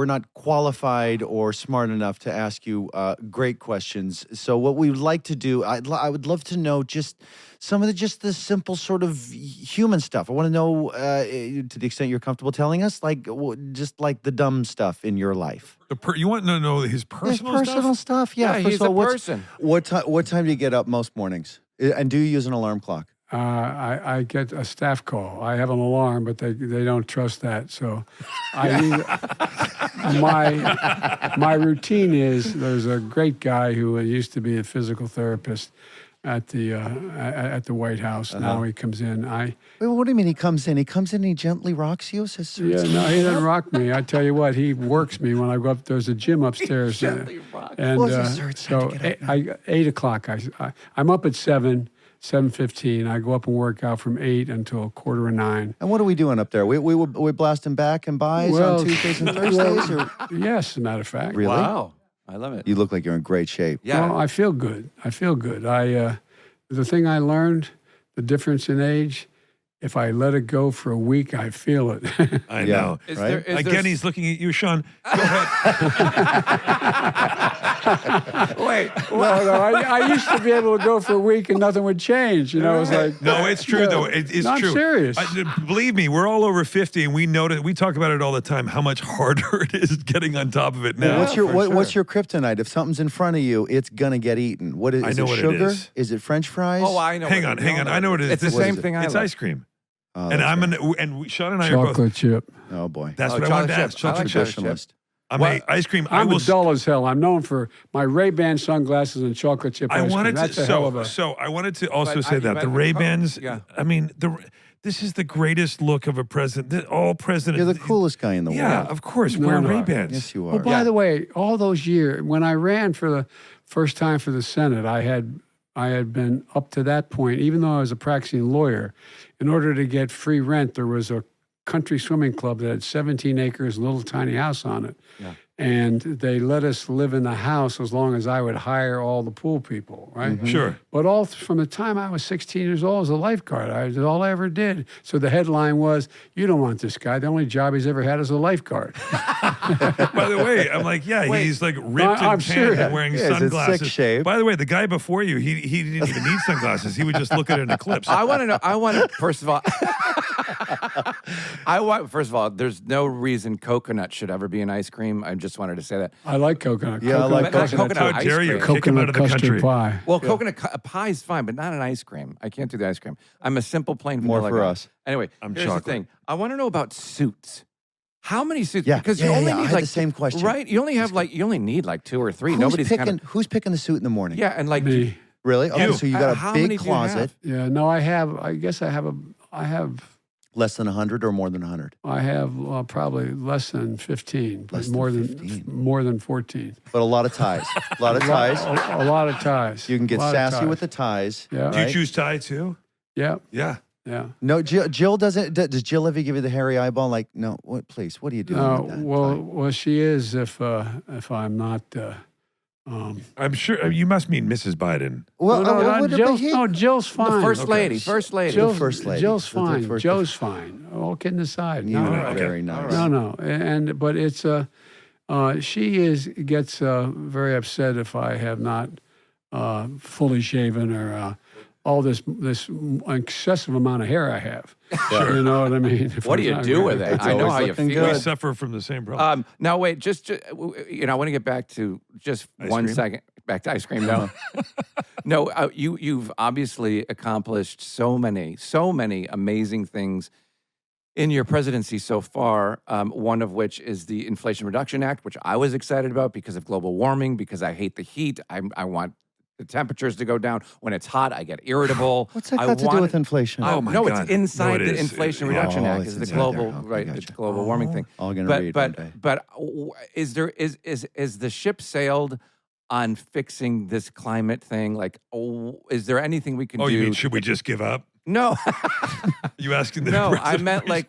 Speaker 1: not qualified or smart enough to ask you great questions. So what we would like to do, I would love to know just some of the simple sort of human stuff. I want to know, to the extent you're comfortable telling us, just like the dumb stuff in your life.
Speaker 3: You want to know his personal
Speaker 1: stuff? Yeah,
Speaker 2: he's a person.
Speaker 1: What time do you get up most mornings? And do you use an alarm clock?
Speaker 4: I get a staff call. I have an alarm, but they don't trust that. So my routine is, there's a great guy who used to be a physical therapist at the White House. Now he comes in.
Speaker 1: Wait, what do you mean he comes in? He comes in and he gently rocks you?
Speaker 4: No, he doesn't rock me. I tell you what, he works me when I go up. There's a gym upstairs.
Speaker 2: He gently rocks.
Speaker 4: And so 8 o'clock, I'm up at 7:15. I go up and work out from 8 until 8:45.
Speaker 1: And what are we doing up there? We blasting back and buys on Tuesdays and Thursdays?
Speaker 4: Yes, as a matter of fact.
Speaker 1: Really?
Speaker 2: Wow. I love it.
Speaker 1: You look like you're in great shape.
Speaker 2: Yeah.
Speaker 4: Well, I feel good. The thing I learned, the difference in age, if I let it go for a week, I feel it.
Speaker 3: I know.
Speaker 1: Right?
Speaker 3: Again, he's looking at you, Sean. Go ahead.
Speaker 2: Wait.
Speaker 4: No, I used to be able to go for a week and nothing would change. It was like...
Speaker 3: No, it's true, though. It's true.
Speaker 4: I'm serious.
Speaker 3: Believe me, we're all over 50, and we talk about it all the time, how much harder it is getting on top of it now.
Speaker 1: What's your kryptonite? If something's in front of you, it's going to get eaten. What is it? Sugar? Is it French fries?
Speaker 2: Oh, I know.
Speaker 3: Hang on. I know what it is.
Speaker 2: It's the same thing I
Speaker 3: It's
Speaker 2: like.
Speaker 3: ice cream.
Speaker 1: Oh,
Speaker 3: and Sean and I are both...
Speaker 4: Chocolate chip.
Speaker 1: Oh, boy.
Speaker 3: That's what I wanted to ask.
Speaker 2: Chocolate
Speaker 1: Traditionalist.
Speaker 3: Ice cream.
Speaker 4: I'm dull as hell. I'm known for my Ray-Ban sunglasses and chocolate chip ice cream. That's a hell of a...
Speaker 3: So I wanted to also
Speaker 2: But
Speaker 3: say that the Ray-Bans,
Speaker 2: yeah.
Speaker 3: I mean, this is the greatest look of a president. All presidents.
Speaker 1: You're the coolest guy in the
Speaker 3: Yeah,
Speaker 1: world.
Speaker 3: of course.
Speaker 4: No,
Speaker 3: Wearing
Speaker 4: no.
Speaker 3: Ray-Bans.
Speaker 1: Yes, you are.
Speaker 4: Well, by the way, all those years when I ran for the first time for the Senate, I had been up to that point, even though I was a practicing lawyer, in order to get free rent, there was a country swimming club that had 17 acres, a little tiny house on it.
Speaker 2: Yeah.
Speaker 4: And they let us live in the house as long as I would hire all the pool people, right?
Speaker 3: Sure.
Speaker 4: But from the time I was 16 years old as a lifeguard, that's all I ever did. So the headline was, "You don't want this guy. The only job he's ever had is a lifeguard."
Speaker 3: By the way, I'm like, he's like ripped
Speaker 4: I'm
Speaker 3: and
Speaker 4: serious.
Speaker 3: tan and wearing
Speaker 1: Yeah, it's a sick
Speaker 3: sunglasses.
Speaker 1: shave.
Speaker 3: By the way, the guy before you, he didn't even need sunglasses. He would just look at an eclipse.
Speaker 2: I want to know. First of all, there's no reason coconut should ever be an ice cream. I just wanted to say that.
Speaker 4: I like coconut.
Speaker 1: Yeah, I like
Speaker 2: But not
Speaker 1: coconut
Speaker 3: How
Speaker 2: ice
Speaker 3: dare you?
Speaker 2: cream.
Speaker 3: Kick him out
Speaker 4: Coconut
Speaker 3: of the
Speaker 4: custard
Speaker 3: country.
Speaker 4: pie.
Speaker 2: Well, coconut pie is fine, but not an ice cream. I can't do the ice cream. I'm a simple plain
Speaker 1: More
Speaker 2: vanilla
Speaker 1: for
Speaker 2: guy.
Speaker 1: us.
Speaker 2: Anyway,
Speaker 3: I'm
Speaker 2: here's
Speaker 3: chocolate.
Speaker 2: the thing. I want to know about suits. How many suits?
Speaker 1: Yeah,
Speaker 2: because
Speaker 1: yeah,
Speaker 2: you only
Speaker 1: yeah, I
Speaker 2: need
Speaker 1: had
Speaker 2: like
Speaker 1: the same question.
Speaker 2: right? You only need like 2 or 3.
Speaker 1: Who's
Speaker 2: Nobody's
Speaker 1: picking,
Speaker 2: kind of
Speaker 1: who's picking the suit in the morning?
Speaker 2: yeah, and like
Speaker 4: Me.
Speaker 1: Really? Okay,
Speaker 3: You.
Speaker 1: so you got
Speaker 2: How
Speaker 1: a
Speaker 2: many
Speaker 1: big
Speaker 2: do you have?
Speaker 1: closet,
Speaker 4: Yeah, no, I guess I have
Speaker 1: less than 100 or more than 100,
Speaker 4: probably less than 15, but
Speaker 1: Less than
Speaker 4: more
Speaker 1: 15.
Speaker 4: than more than 14.
Speaker 1: but a lot of ties. A lot of ties.
Speaker 4: A lot of ties.
Speaker 1: You can get
Speaker 4: A lot of
Speaker 1: sassy
Speaker 4: ties.
Speaker 1: with the ties.
Speaker 4: Yeah.
Speaker 3: Do you
Speaker 1: right?
Speaker 3: choose tie too?
Speaker 4: Yeah,
Speaker 3: Yeah.
Speaker 4: yeah.
Speaker 1: No, Jill doesn't. Does Jill ever give you the hairy eyeball? Like, no, what? Please, what are you doing
Speaker 4: No,
Speaker 1: with that?
Speaker 4: well, she is if I'm not.
Speaker 3: I'm sure you must mean Mrs. Biden.
Speaker 1: well,
Speaker 4: no,
Speaker 1: what would it
Speaker 4: Jill's,
Speaker 1: be?
Speaker 4: no, Jill's fine.
Speaker 2: first lady. First lady.
Speaker 1: Jill- first lady.
Speaker 4: Jill's
Speaker 1: The
Speaker 4: fine.
Speaker 1: first-
Speaker 4: Joe's fine. All kidding aside.
Speaker 1: You
Speaker 4: No,
Speaker 1: are
Speaker 3: okay.
Speaker 1: very nice.
Speaker 4: no. But it's she gets very upset if I have not fully shaven or all this excessive amount of hair I have. You know what I mean? If
Speaker 2: What do
Speaker 4: I'm
Speaker 2: you
Speaker 4: not
Speaker 2: do with
Speaker 4: really-
Speaker 2: it?
Speaker 1: It's
Speaker 2: I know
Speaker 1: always
Speaker 2: how you
Speaker 1: looking
Speaker 2: feel.
Speaker 3: We
Speaker 1: good.
Speaker 3: suffer from the same problem.
Speaker 2: Now wait, just I want to get back to just
Speaker 3: Ice
Speaker 2: 1
Speaker 3: cream?
Speaker 2: second. Back to ice cream. No, no. You've obviously accomplished so many amazing things in your presidency so far. One of which is the Inflation Reduction Act, which I was excited about because of global warming. Because I hate the heat. I want the temperatures to go down. When it's hot, I get irritable.
Speaker 1: What's that
Speaker 2: I
Speaker 1: got to do
Speaker 2: want-
Speaker 1: with inflation?
Speaker 3: Oh, my
Speaker 2: no,
Speaker 3: God.
Speaker 2: it's inside
Speaker 3: No, it
Speaker 2: the
Speaker 3: is.
Speaker 2: Inflation
Speaker 3: Yeah.
Speaker 2: Reduction
Speaker 1: Oh,
Speaker 2: Act.
Speaker 1: it's
Speaker 2: Is the
Speaker 1: inside
Speaker 2: global
Speaker 1: there. Okay,
Speaker 2: right?
Speaker 1: gotcha.
Speaker 2: The global warming thing.
Speaker 1: All gonna read one day.
Speaker 2: But is the ship sailed on fixing this climate thing? Like, is there anything we can
Speaker 3: Oh,
Speaker 2: do?
Speaker 3: you mean should we just give up?
Speaker 2: No,
Speaker 3: You asking the
Speaker 2: no. I
Speaker 3: president?
Speaker 2: meant like,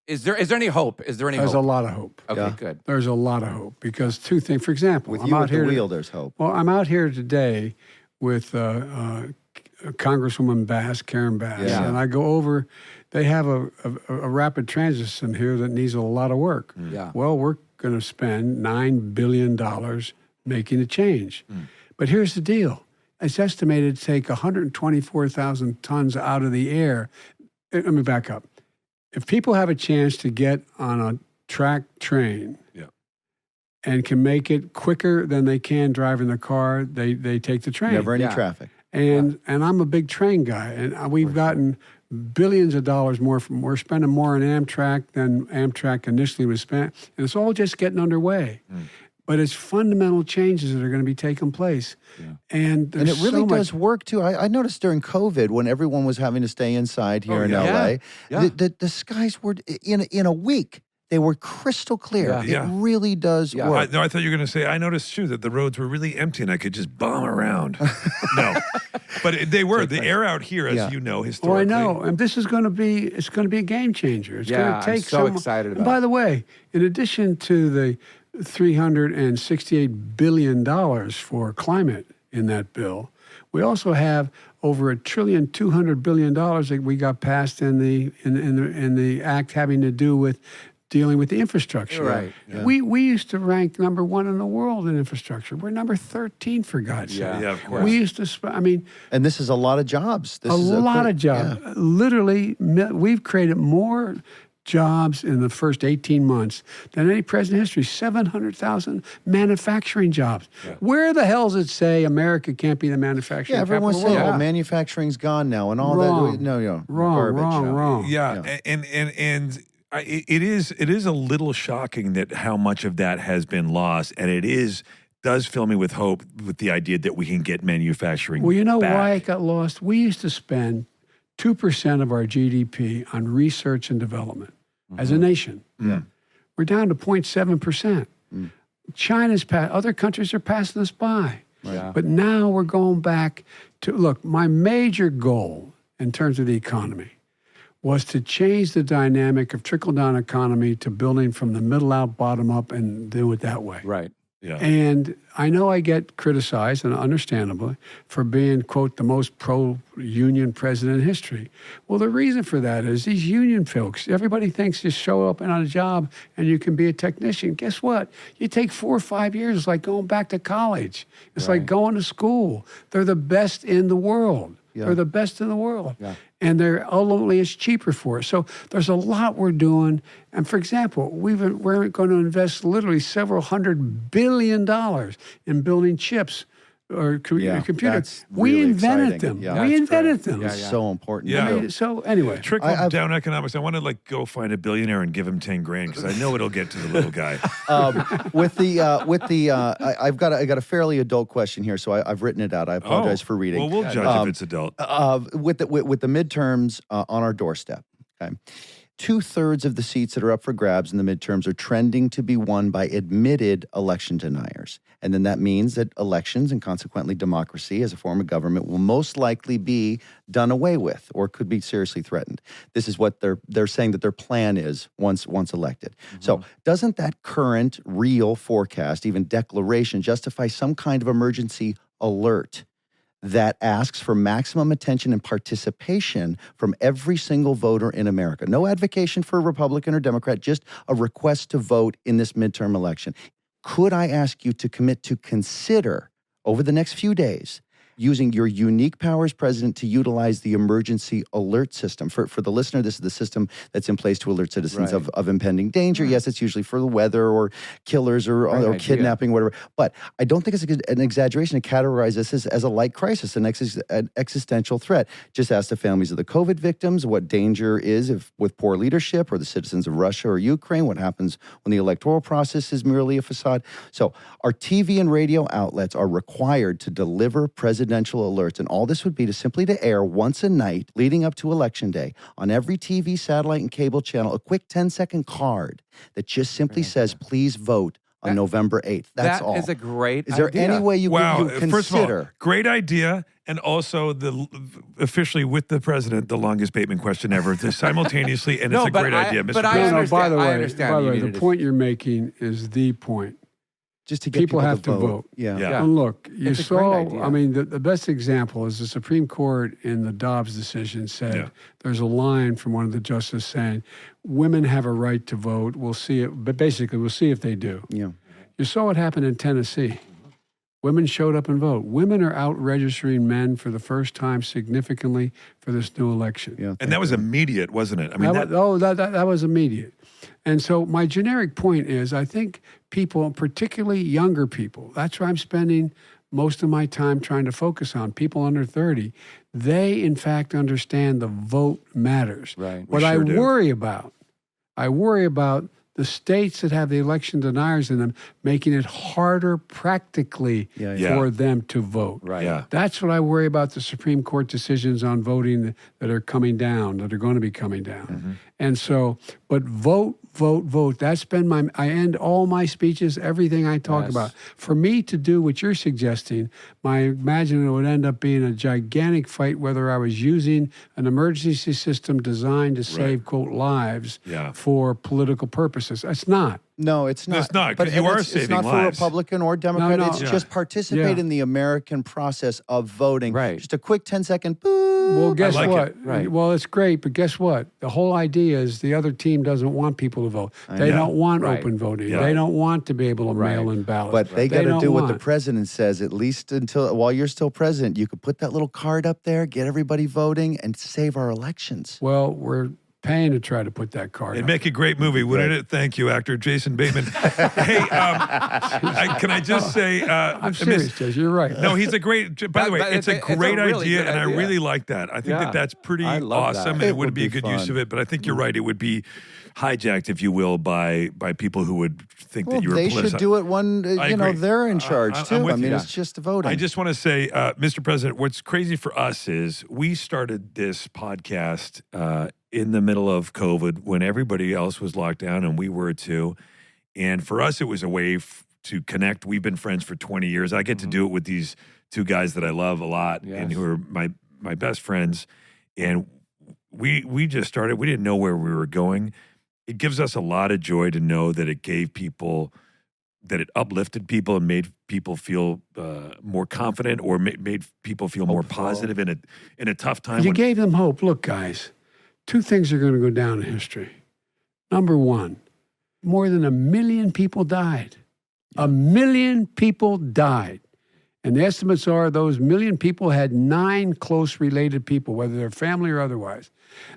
Speaker 2: is there any hope? Is there any
Speaker 4: There's
Speaker 2: hope?
Speaker 4: a lot of hope.
Speaker 2: Okay,
Speaker 1: Yeah.
Speaker 2: good.
Speaker 4: There's a lot of hope because two things. For example,
Speaker 1: With
Speaker 4: I'm
Speaker 1: you
Speaker 4: out
Speaker 1: at the
Speaker 4: here.
Speaker 1: wheel, there's hope.
Speaker 4: Well, I'm out here today with Congresswoman Bass, Karen Bass,
Speaker 1: Yeah.
Speaker 4: and I go over. They have a rapid transit system here that needs a lot of work.
Speaker 2: Yeah.
Speaker 4: Well, we're going to spend $9 billion making a change. But here's the deal. It's estimated to take 124,000 tons out of the air. Let me back up. If people have a chance to get on a track train
Speaker 3: Yeah.
Speaker 4: and can make it quicker than they can driving the car, they take the train.
Speaker 1: Never any
Speaker 2: Yeah.
Speaker 1: traffic.
Speaker 4: And I'm a big train guy, and we've gotten billions of dollars more we're spending more on Amtrak than Amtrak initially was spent, and it's all just getting underway. But it's fundamental changes that are going to be taking place, and
Speaker 1: And it really
Speaker 4: so much,
Speaker 1: does work too. I noticed during COVID when everyone was having to stay inside here in
Speaker 3: yeah.
Speaker 1: LA,
Speaker 2: Yeah.
Speaker 1: the skies were in a week. They were crystal clear.
Speaker 2: Yeah.
Speaker 1: It
Speaker 3: Yeah.
Speaker 1: really does
Speaker 2: Yeah.
Speaker 1: work.
Speaker 3: I thought you were going to say, I noticed too that the roads were really empty and I could just bomb around. No, but they were. The air out here, as
Speaker 1: Yeah.
Speaker 3: you know,
Speaker 4: Oh, I
Speaker 3: historically.
Speaker 4: know, and this is going to be a game changer. It's
Speaker 2: Yeah,
Speaker 4: going to take
Speaker 2: I'm so
Speaker 4: some-
Speaker 2: excited
Speaker 4: And
Speaker 2: about
Speaker 4: by
Speaker 2: it.
Speaker 4: the way, in addition to the $368 billion for climate in that bill, we also have over $1.2 trillion that we got passed in the act having to do with dealing with the infrastructure.
Speaker 2: Right,
Speaker 1: yeah.
Speaker 4: We used to rank number 1 in the world in infrastructure. We're number 13 for God's
Speaker 2: Yeah.
Speaker 4: sake.
Speaker 3: Yeah, of course.
Speaker 4: We used to.
Speaker 1: And this is a lot of jobs. This
Speaker 4: A
Speaker 1: is
Speaker 4: lot
Speaker 1: quick-
Speaker 4: of jobs.
Speaker 1: yeah.
Speaker 4: Literally, we've created more jobs in the first 18 months than any president in history. 700,000 manufacturing jobs. Where the hell does it say America can't be the manufacturing
Speaker 1: Yeah, everyone
Speaker 4: capital
Speaker 1: saying,
Speaker 4: of the
Speaker 1: well,
Speaker 4: world?
Speaker 1: manufacturing's gone now and all
Speaker 4: Wrong.
Speaker 1: that. No,
Speaker 4: Wrong,
Speaker 1: garbage.
Speaker 4: wrong.
Speaker 3: Yeah, and it is a little shocking that how much of that has been lost, and does fill me with hope with the idea that we can get manufacturing.
Speaker 4: Well, you know
Speaker 3: back.
Speaker 4: why it got lost? We used to spend 2% of our GDP on research and development as a nation.
Speaker 1: Yeah.
Speaker 4: We're down to 0.7%. China's other countries are passing us by.
Speaker 2: Yeah.
Speaker 4: But now we're going back to, look, my major goal in terms of the economy was to change the dynamic of trickle-down economy to building from the middle out, bottom up, and do it that way.
Speaker 2: Right.
Speaker 3: Yeah.
Speaker 4: And I know I get criticized, and understandably, for being, quote, the most pro-union president in history. Well, the reason for that is these union folks, everybody thinks you show up on a job and you can be a technician. Guess what? You take 4 or 5 years. It's like going back to college. It's like going to school. They're the best in the world.
Speaker 1: Yeah.
Speaker 4: They're the best in the world.
Speaker 2: Yeah.
Speaker 4: And they're ultimately it's cheaper for us. So there's a lot we're doing. And for example, we're going to invest literally several $100 billion in building chips or computers.
Speaker 1: That's
Speaker 4: We
Speaker 1: really
Speaker 4: invented
Speaker 1: exciting.
Speaker 4: them.
Speaker 1: Yeah.
Speaker 4: we
Speaker 2: That's
Speaker 4: invented
Speaker 2: great.
Speaker 4: them.
Speaker 2: Yeah,
Speaker 1: It's so important.
Speaker 3: Yeah.
Speaker 1: to
Speaker 4: I
Speaker 1: do.
Speaker 4: mean, so anyway,
Speaker 3: Trickle
Speaker 1: I've-
Speaker 3: down economics. I want to like go find a billionaire and give him 10 grand because I know it'll get to the little guy.
Speaker 1: I've got a fairly adult question here, so I've written it out. I apologize for reading.
Speaker 3: Well, we'll judge if it's adult.
Speaker 1: With the midterms on our doorstep, okay, 2/3 of the seats that are up for grabs in the midterms are trending to be won by admitted election deniers. And then that means that elections and consequently democracy as a form of government will most likely be done away with or could be seriously threatened. This is what they're saying that their plan is once elected. So doesn't that current real forecast, even declaration, justify some kind of emergency alert that asks for maximum attention and participation from every single voter in America? No advocacy for a Republican or Democrat, just a request to vote in this midterm election. Could I ask you to commit to consider over the next few days using your unique power as president to utilize the emergency alert system? For the listener, this is the system that's in place to alert citizens
Speaker 2: Right.
Speaker 1: of impending danger. Yes, it's usually for the weather or killers or
Speaker 2: idea.
Speaker 1: kidnapping, whatever. But I don't think it's an exaggeration to categorize this as a light crisis, an existential threat. Just ask the families of the COVID victims what danger is with poor leadership, or the citizens of Russia or Ukraine, what happens when the electoral process is merely a facade. So our TV and radio outlets are required to deliver presidential alerts, and all this would be simply to air once a night leading up to Election Day on every TV, satellite, and cable channel a quick 10-second card that just simply says, please vote on November 8th. That's all.
Speaker 2: That is a great
Speaker 1: Is there
Speaker 2: idea.
Speaker 1: any way you
Speaker 3: Wow.
Speaker 1: consider?
Speaker 3: First of all, great idea. And also officially with the president, the longest Bateman question ever simultaneously. And
Speaker 2: No,
Speaker 3: it's a
Speaker 2: but
Speaker 3: great idea, Mr.
Speaker 2: but I
Speaker 3: President.
Speaker 4: by the
Speaker 2: understand- I
Speaker 4: way,
Speaker 2: understand
Speaker 4: by the
Speaker 2: you
Speaker 4: way,
Speaker 2: needed
Speaker 4: the
Speaker 2: to-
Speaker 4: point you're making is the point.
Speaker 1: just to get
Speaker 4: people have
Speaker 1: to
Speaker 4: to vote.
Speaker 1: Yeah.
Speaker 3: Yeah.
Speaker 4: And look, you
Speaker 2: It's a great
Speaker 4: saw,
Speaker 2: idea.
Speaker 4: I mean, the best example is the Supreme Court in the Dobbs decision said, there's a line from one of the justices saying, women have a right to vote. We'll see it, but basically, we'll see if they do.
Speaker 1: Yeah.
Speaker 4: You saw what happened in Tennessee. Women showed up and vote. Women are out registering men for the first time significantly for this new election.
Speaker 1: Yeah.
Speaker 3: And that was immediate, wasn't it? I mean,
Speaker 4: That was immediate. And so my generic point is, I think people, particularly younger people, that's where I'm spending most of my time trying to focus on, people under 30, they in fact understand the vote matters.
Speaker 2: Right.
Speaker 4: What
Speaker 3: sure
Speaker 4: I
Speaker 3: do.
Speaker 4: worry about the states that have the election deniers in them, making it harder practically
Speaker 3: Yeah.
Speaker 4: for them to vote.
Speaker 2: Right.
Speaker 3: Yeah.
Speaker 4: That's what I worry about, the Supreme Court decisions on voting that are coming down, that are going to be coming down. And so, but vote. That's been I end all my speeches, everything I talk
Speaker 2: Yes.
Speaker 4: about. For me to do what you're suggesting, I imagine it would end up being a gigantic fight whether I was using an emergency system designed to save, quote, lives for political purposes. It's not.
Speaker 1: No, it's not.
Speaker 3: It's not, 'cause
Speaker 1: But
Speaker 3: you are
Speaker 1: it's
Speaker 3: saving
Speaker 1: not for
Speaker 3: lives.
Speaker 1: Republican or Democrat.
Speaker 4: No,
Speaker 1: It's
Speaker 4: no.
Speaker 1: just participate
Speaker 4: Yeah.
Speaker 1: in the American process of voting.
Speaker 2: Right.
Speaker 1: Just a quick 10-second boop.
Speaker 4: Well, guess
Speaker 3: like
Speaker 4: what?
Speaker 3: it.
Speaker 2: Right.
Speaker 4: Well, it's great, but guess what? The whole idea is the other team doesn't want people to vote. They
Speaker 3: know.
Speaker 4: don't want
Speaker 2: Right.
Speaker 4: open voting.
Speaker 3: Yeah.
Speaker 4: They don't want to be able to mail in ballots.
Speaker 1: But they got to
Speaker 4: don't
Speaker 1: do what the
Speaker 4: want.
Speaker 1: president says, at least while you're still president. You could put that little card up there, get everybody voting, and save our elections.
Speaker 4: Well, we're paying to try to put that card
Speaker 3: It'd
Speaker 4: up.
Speaker 3: make a great movie, wouldn't it? Thank you, actor Jason Bateman. Hey, can I just say,
Speaker 4: I'm serious, Jay. You're right.
Speaker 3: No, he's a great. By the way, it's a
Speaker 2: it's a
Speaker 3: great
Speaker 2: really
Speaker 3: idea,
Speaker 2: good
Speaker 3: and I
Speaker 2: idea.
Speaker 3: really like that. I think
Speaker 2: Yeah.
Speaker 3: that's pretty
Speaker 2: I love that.
Speaker 3: awesome, and
Speaker 1: It
Speaker 3: it would
Speaker 1: would
Speaker 3: be a
Speaker 1: be
Speaker 3: good use
Speaker 1: fun.
Speaker 3: of it. But I think you're right; it would be
Speaker 5: hijacked, if you will, by people who would think
Speaker 1: Well,
Speaker 5: that you're
Speaker 1: they should do it when
Speaker 5: I
Speaker 1: you know
Speaker 5: agree.
Speaker 1: they're in charge
Speaker 5: I'm
Speaker 1: too.
Speaker 5: with
Speaker 1: I mean,
Speaker 5: you.
Speaker 1: it's just voting.
Speaker 5: I just want to say, Mr. President, what's crazy for us is we started this podcast in the middle of COVID when everybody else was locked down and we were too. And for us, it was a way to connect. We've been friends for 20 years. I get to do it with these two guys that I love a lot and who are my best friends. And we just started. We didn't know where we were going. It gives us a lot of joy to know that it gave people, that it uplifted people and made people feel more confident or made people feel more positive in a tough time.
Speaker 4: You gave them hope. Look, guys, two things are going to go down in history. Number one, more than 1 million people died. 1 million people died. And the estimates are those 1 million people had 9 close related people, whether they're family or otherwise.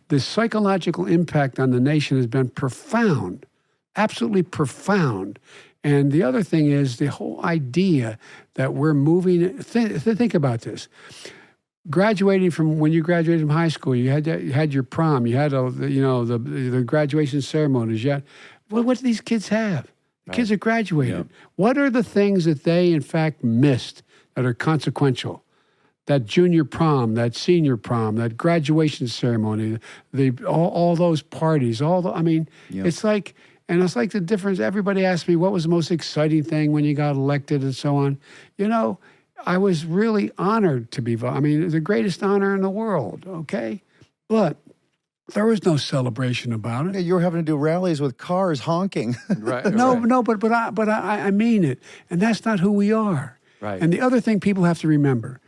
Speaker 4: The psychological impact on the nation has been profound, absolutely profound. And the other thing is the whole idea that we're moving. Think about this. Graduating from when you graduated from high school, you had your prom, you had the graduation ceremonies. What do these kids have? The kids are graduating. Yep. What are the things that they in fact missed that are consequential? That junior prom, that senior prom, that graduation ceremony, all those parties, it's like. And it's like the difference. Everybody asked me, what was the most exciting thing when you got elected and so on? You know, I was really honored to be, the greatest honor in the world, okay? But there was no celebration about it.
Speaker 1: Yeah, you were having to do rallies with cars honking.
Speaker 2: Right.
Speaker 4: No, but I mean it. And that's not who we are.
Speaker 2: Right.
Speaker 4: And the other thing people have to remember,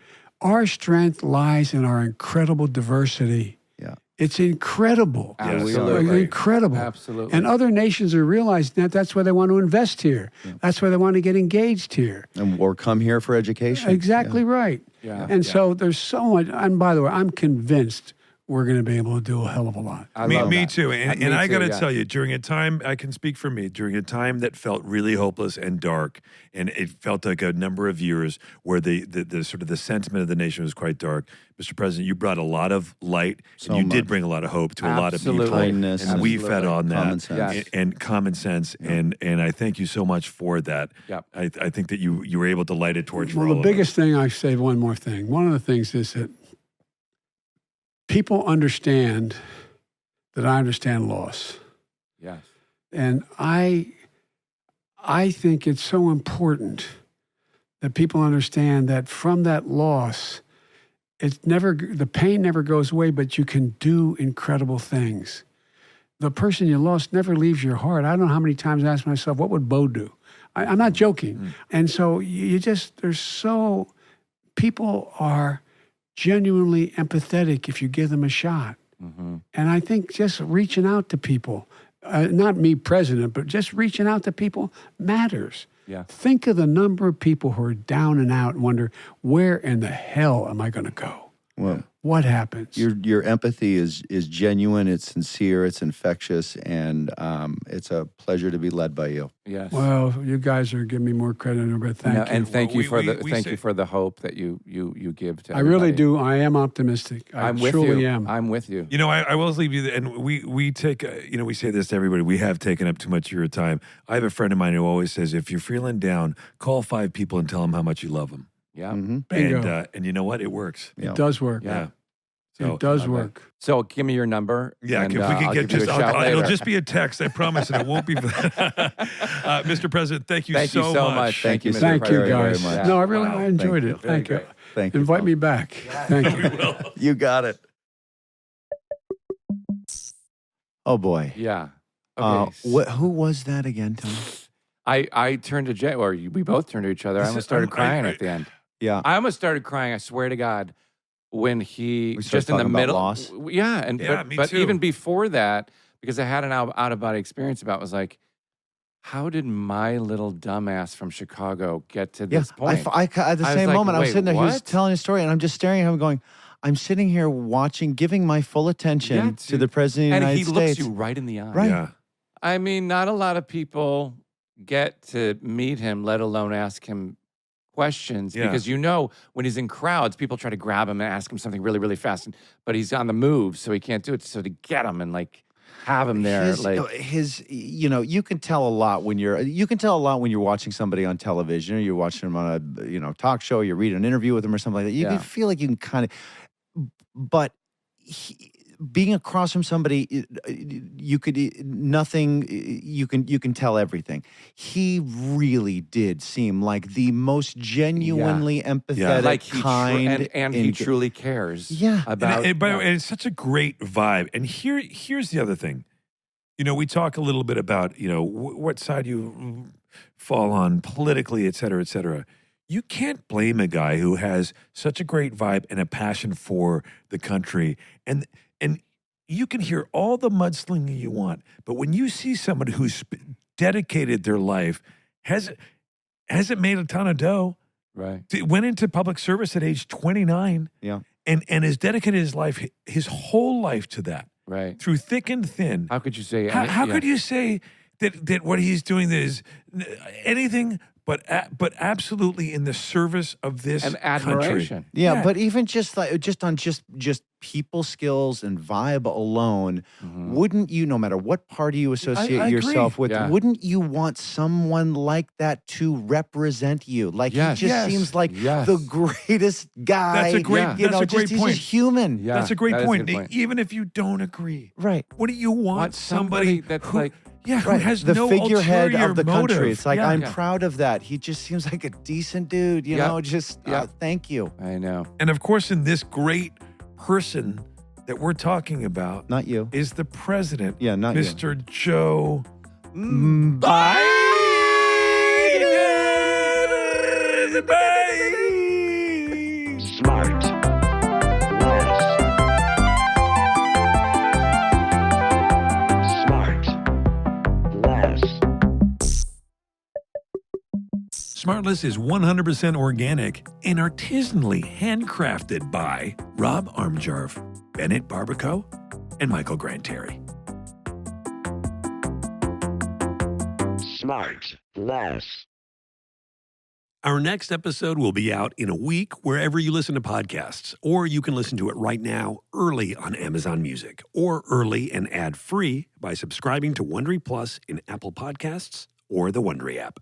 Speaker 4: our strength lies in our incredible diversity.
Speaker 1: Yeah.
Speaker 4: It's incredible.
Speaker 2: Absolutely.
Speaker 4: Incredible.
Speaker 2: Absolutely.
Speaker 4: And other nations are realizing that that's why they want to invest here. Yeah. That's why they want to get engaged here.
Speaker 1: Or come here for education.
Speaker 4: Exactly right.
Speaker 2: Yeah.
Speaker 4: And so there's so much. And by the way, I'm convinced we're going to be able to do a hell of a lot.
Speaker 5: Me too. And I got to
Speaker 2: yeah.
Speaker 5: tell you, during a time, I can speak for me, during a time that felt really hopeless and dark, and it felt like a number of years where the sort of the sentiment of the nation was quite dark. Mr. President, you brought a lot of light, and you did bring a lot of hope to a lot of people.
Speaker 1: Kindness.
Speaker 5: And we fed on that.
Speaker 1: Common sense.
Speaker 5: And common sense. Yeah. And I thank you so much for that.
Speaker 2: Yep.
Speaker 5: I think that you were able to light a torch for all
Speaker 4: Well, the
Speaker 5: of
Speaker 4: biggest
Speaker 5: us.
Speaker 4: thing, I say one more thing. One of the things is that people understand that I understand loss.
Speaker 2: Yes.
Speaker 4: And I think it's so important that people understand that from that loss, the pain never goes away, but you can do incredible things. The person you lost never leaves your heart. I don't know how many times I ask myself, what would Bo do? I'm not joking. Mm. And so people are genuinely empathetic if you give them a shot. Mm-hmm. And I think just reaching out to people, not me president, but just reaching out to people matters.
Speaker 2: Yeah.
Speaker 4: Think of the number of people who are down and out and wonder, where in the hell am I going to go?
Speaker 1: Well,
Speaker 4: what happens?
Speaker 1: Your empathy is genuine, it's sincere, it's infectious, and it's a pleasure to be led by you.
Speaker 2: Yes.
Speaker 4: Well, you guys are giving me more credit, but thank you.
Speaker 2: And thank you for
Speaker 5: we
Speaker 2: for the hope that you give to
Speaker 4: I
Speaker 2: everybody.
Speaker 4: really do. I am optimistic. I truly am.
Speaker 2: I'm with you.
Speaker 5: You know, I will leave you, and we take, we say this to everybody, we have taken up too much of your time. I have a friend of mine who always says, if you're feeling down, call 5 people and tell them how much you love them.
Speaker 2: Yeah.
Speaker 1: Mm-hmm.
Speaker 5: And you know what? It works.
Speaker 4: It does work.
Speaker 2: Yeah.
Speaker 5: So,
Speaker 4: it does work.
Speaker 2: So give me your number.
Speaker 5: Yeah,
Speaker 2: and,
Speaker 5: if we can get
Speaker 2: it'll
Speaker 5: just be a text, I promise, and it won't be. Mr. President, thank you so
Speaker 2: much.
Speaker 1: Thank you,
Speaker 2: Mr.
Speaker 4: Thank you,
Speaker 2: President.
Speaker 4: guys.
Speaker 1: very much.
Speaker 4: No, I enjoyed it. Thank you.
Speaker 1: Thank you.
Speaker 4: Invite me back. Thank you.
Speaker 1: You got it. Oh boy.
Speaker 2: Yeah. Okay.
Speaker 1: Who was that again, Tony?
Speaker 2: I turned to Jay, or we both turned to each other. I almost started crying at the end.
Speaker 1: Yeah.
Speaker 2: I almost started crying, I swear to God, when he
Speaker 1: We started
Speaker 2: just in the
Speaker 1: talking about
Speaker 2: middle.
Speaker 1: loss?
Speaker 2: Yeah, but
Speaker 5: too.
Speaker 2: even before that, because I had an out of body experience about it, was like, how did my little dumbass from Chicago get to this point?
Speaker 1: At the
Speaker 2: I was
Speaker 1: same
Speaker 2: like,
Speaker 1: moment, I was
Speaker 2: wait,
Speaker 1: sitting there, he was
Speaker 2: what?
Speaker 1: telling a story, and I'm just staring at him going, I'm sitting here watching, giving my full attention to the President of the
Speaker 2: and
Speaker 1: United
Speaker 2: he
Speaker 1: States.
Speaker 2: looks you right in the eye.
Speaker 1: Right.
Speaker 5: Yeah.
Speaker 2: I mean, not a lot of people get to meet him, let alone ask him questions.
Speaker 5: Yeah.
Speaker 2: Because when he's in crowds, people try to grab him and ask him something really, really fast. But he's on the move, so he can't do it. So to get him and have him there.
Speaker 1: You can tell a lot when you're watching somebody on television, or you're watching them on a talk show, you read an interview with them or something like that. You can feel like you can kind of, but being across from somebody, you can tell everything. He really did seem like the most genuinely empathetic,
Speaker 2: like
Speaker 1: kind,
Speaker 2: and he truly cares.
Speaker 1: Yeah,
Speaker 2: about.
Speaker 3: And it's such a great vibe. And here's the other thing. We talk a little bit about what side you fall on politically, et cetera, et cetera. You can't blame a guy who has such a great vibe and a passion for the country. And you can hear all the mudslinging you want, but when you see somebody who's dedicated their life, hasn't made a ton of dough,
Speaker 2: right?
Speaker 3: Went into public service at age 29, and has dedicated his whole life to that,
Speaker 2: right?
Speaker 3: Through thick and thin.
Speaker 2: How could you say?
Speaker 3: How could you say that what he's doing is anything but absolutely in the service of this
Speaker 2: and admiration?
Speaker 3: Country.
Speaker 1: Yeah, but even just on people skills and vibe alone, wouldn't you, no matter what party you associate yourself with, wouldn't you want someone like that to represent you? Like he just seems like the greatest guy.
Speaker 3: That's a great, point.
Speaker 1: He's just human.
Speaker 3: Yeah, that's a great point. Even if you don't agree,
Speaker 1: right?
Speaker 3: Wouldn't you want somebody
Speaker 2: that's
Speaker 3: who,
Speaker 2: like.
Speaker 3: Yeah, who has
Speaker 1: the
Speaker 3: no
Speaker 1: figurehead of the
Speaker 3: motive.
Speaker 1: country. It's like, I'm proud of that. He just seems like a decent dude, thank you.
Speaker 2: I know.
Speaker 3: And of course, in this great person that we're talking about,
Speaker 1: not you,
Speaker 3: is the president.
Speaker 1: Yeah, not
Speaker 3: Mr. Joe
Speaker 1: Biden.
Speaker 6: SmartLess.
Speaker 5: SmartLess is 100% organic and artisanally handcrafted by Rob Armjarv, Bennett Barbaco, and Michael Granteri.
Speaker 6: SmartLess.
Speaker 5: Our next episode will be out in a week wherever you listen to podcasts, or you can listen to it right now early on Amazon Music, or early and ad-free by subscribing to Wondery Plus in Apple Podcasts or the Wondery app.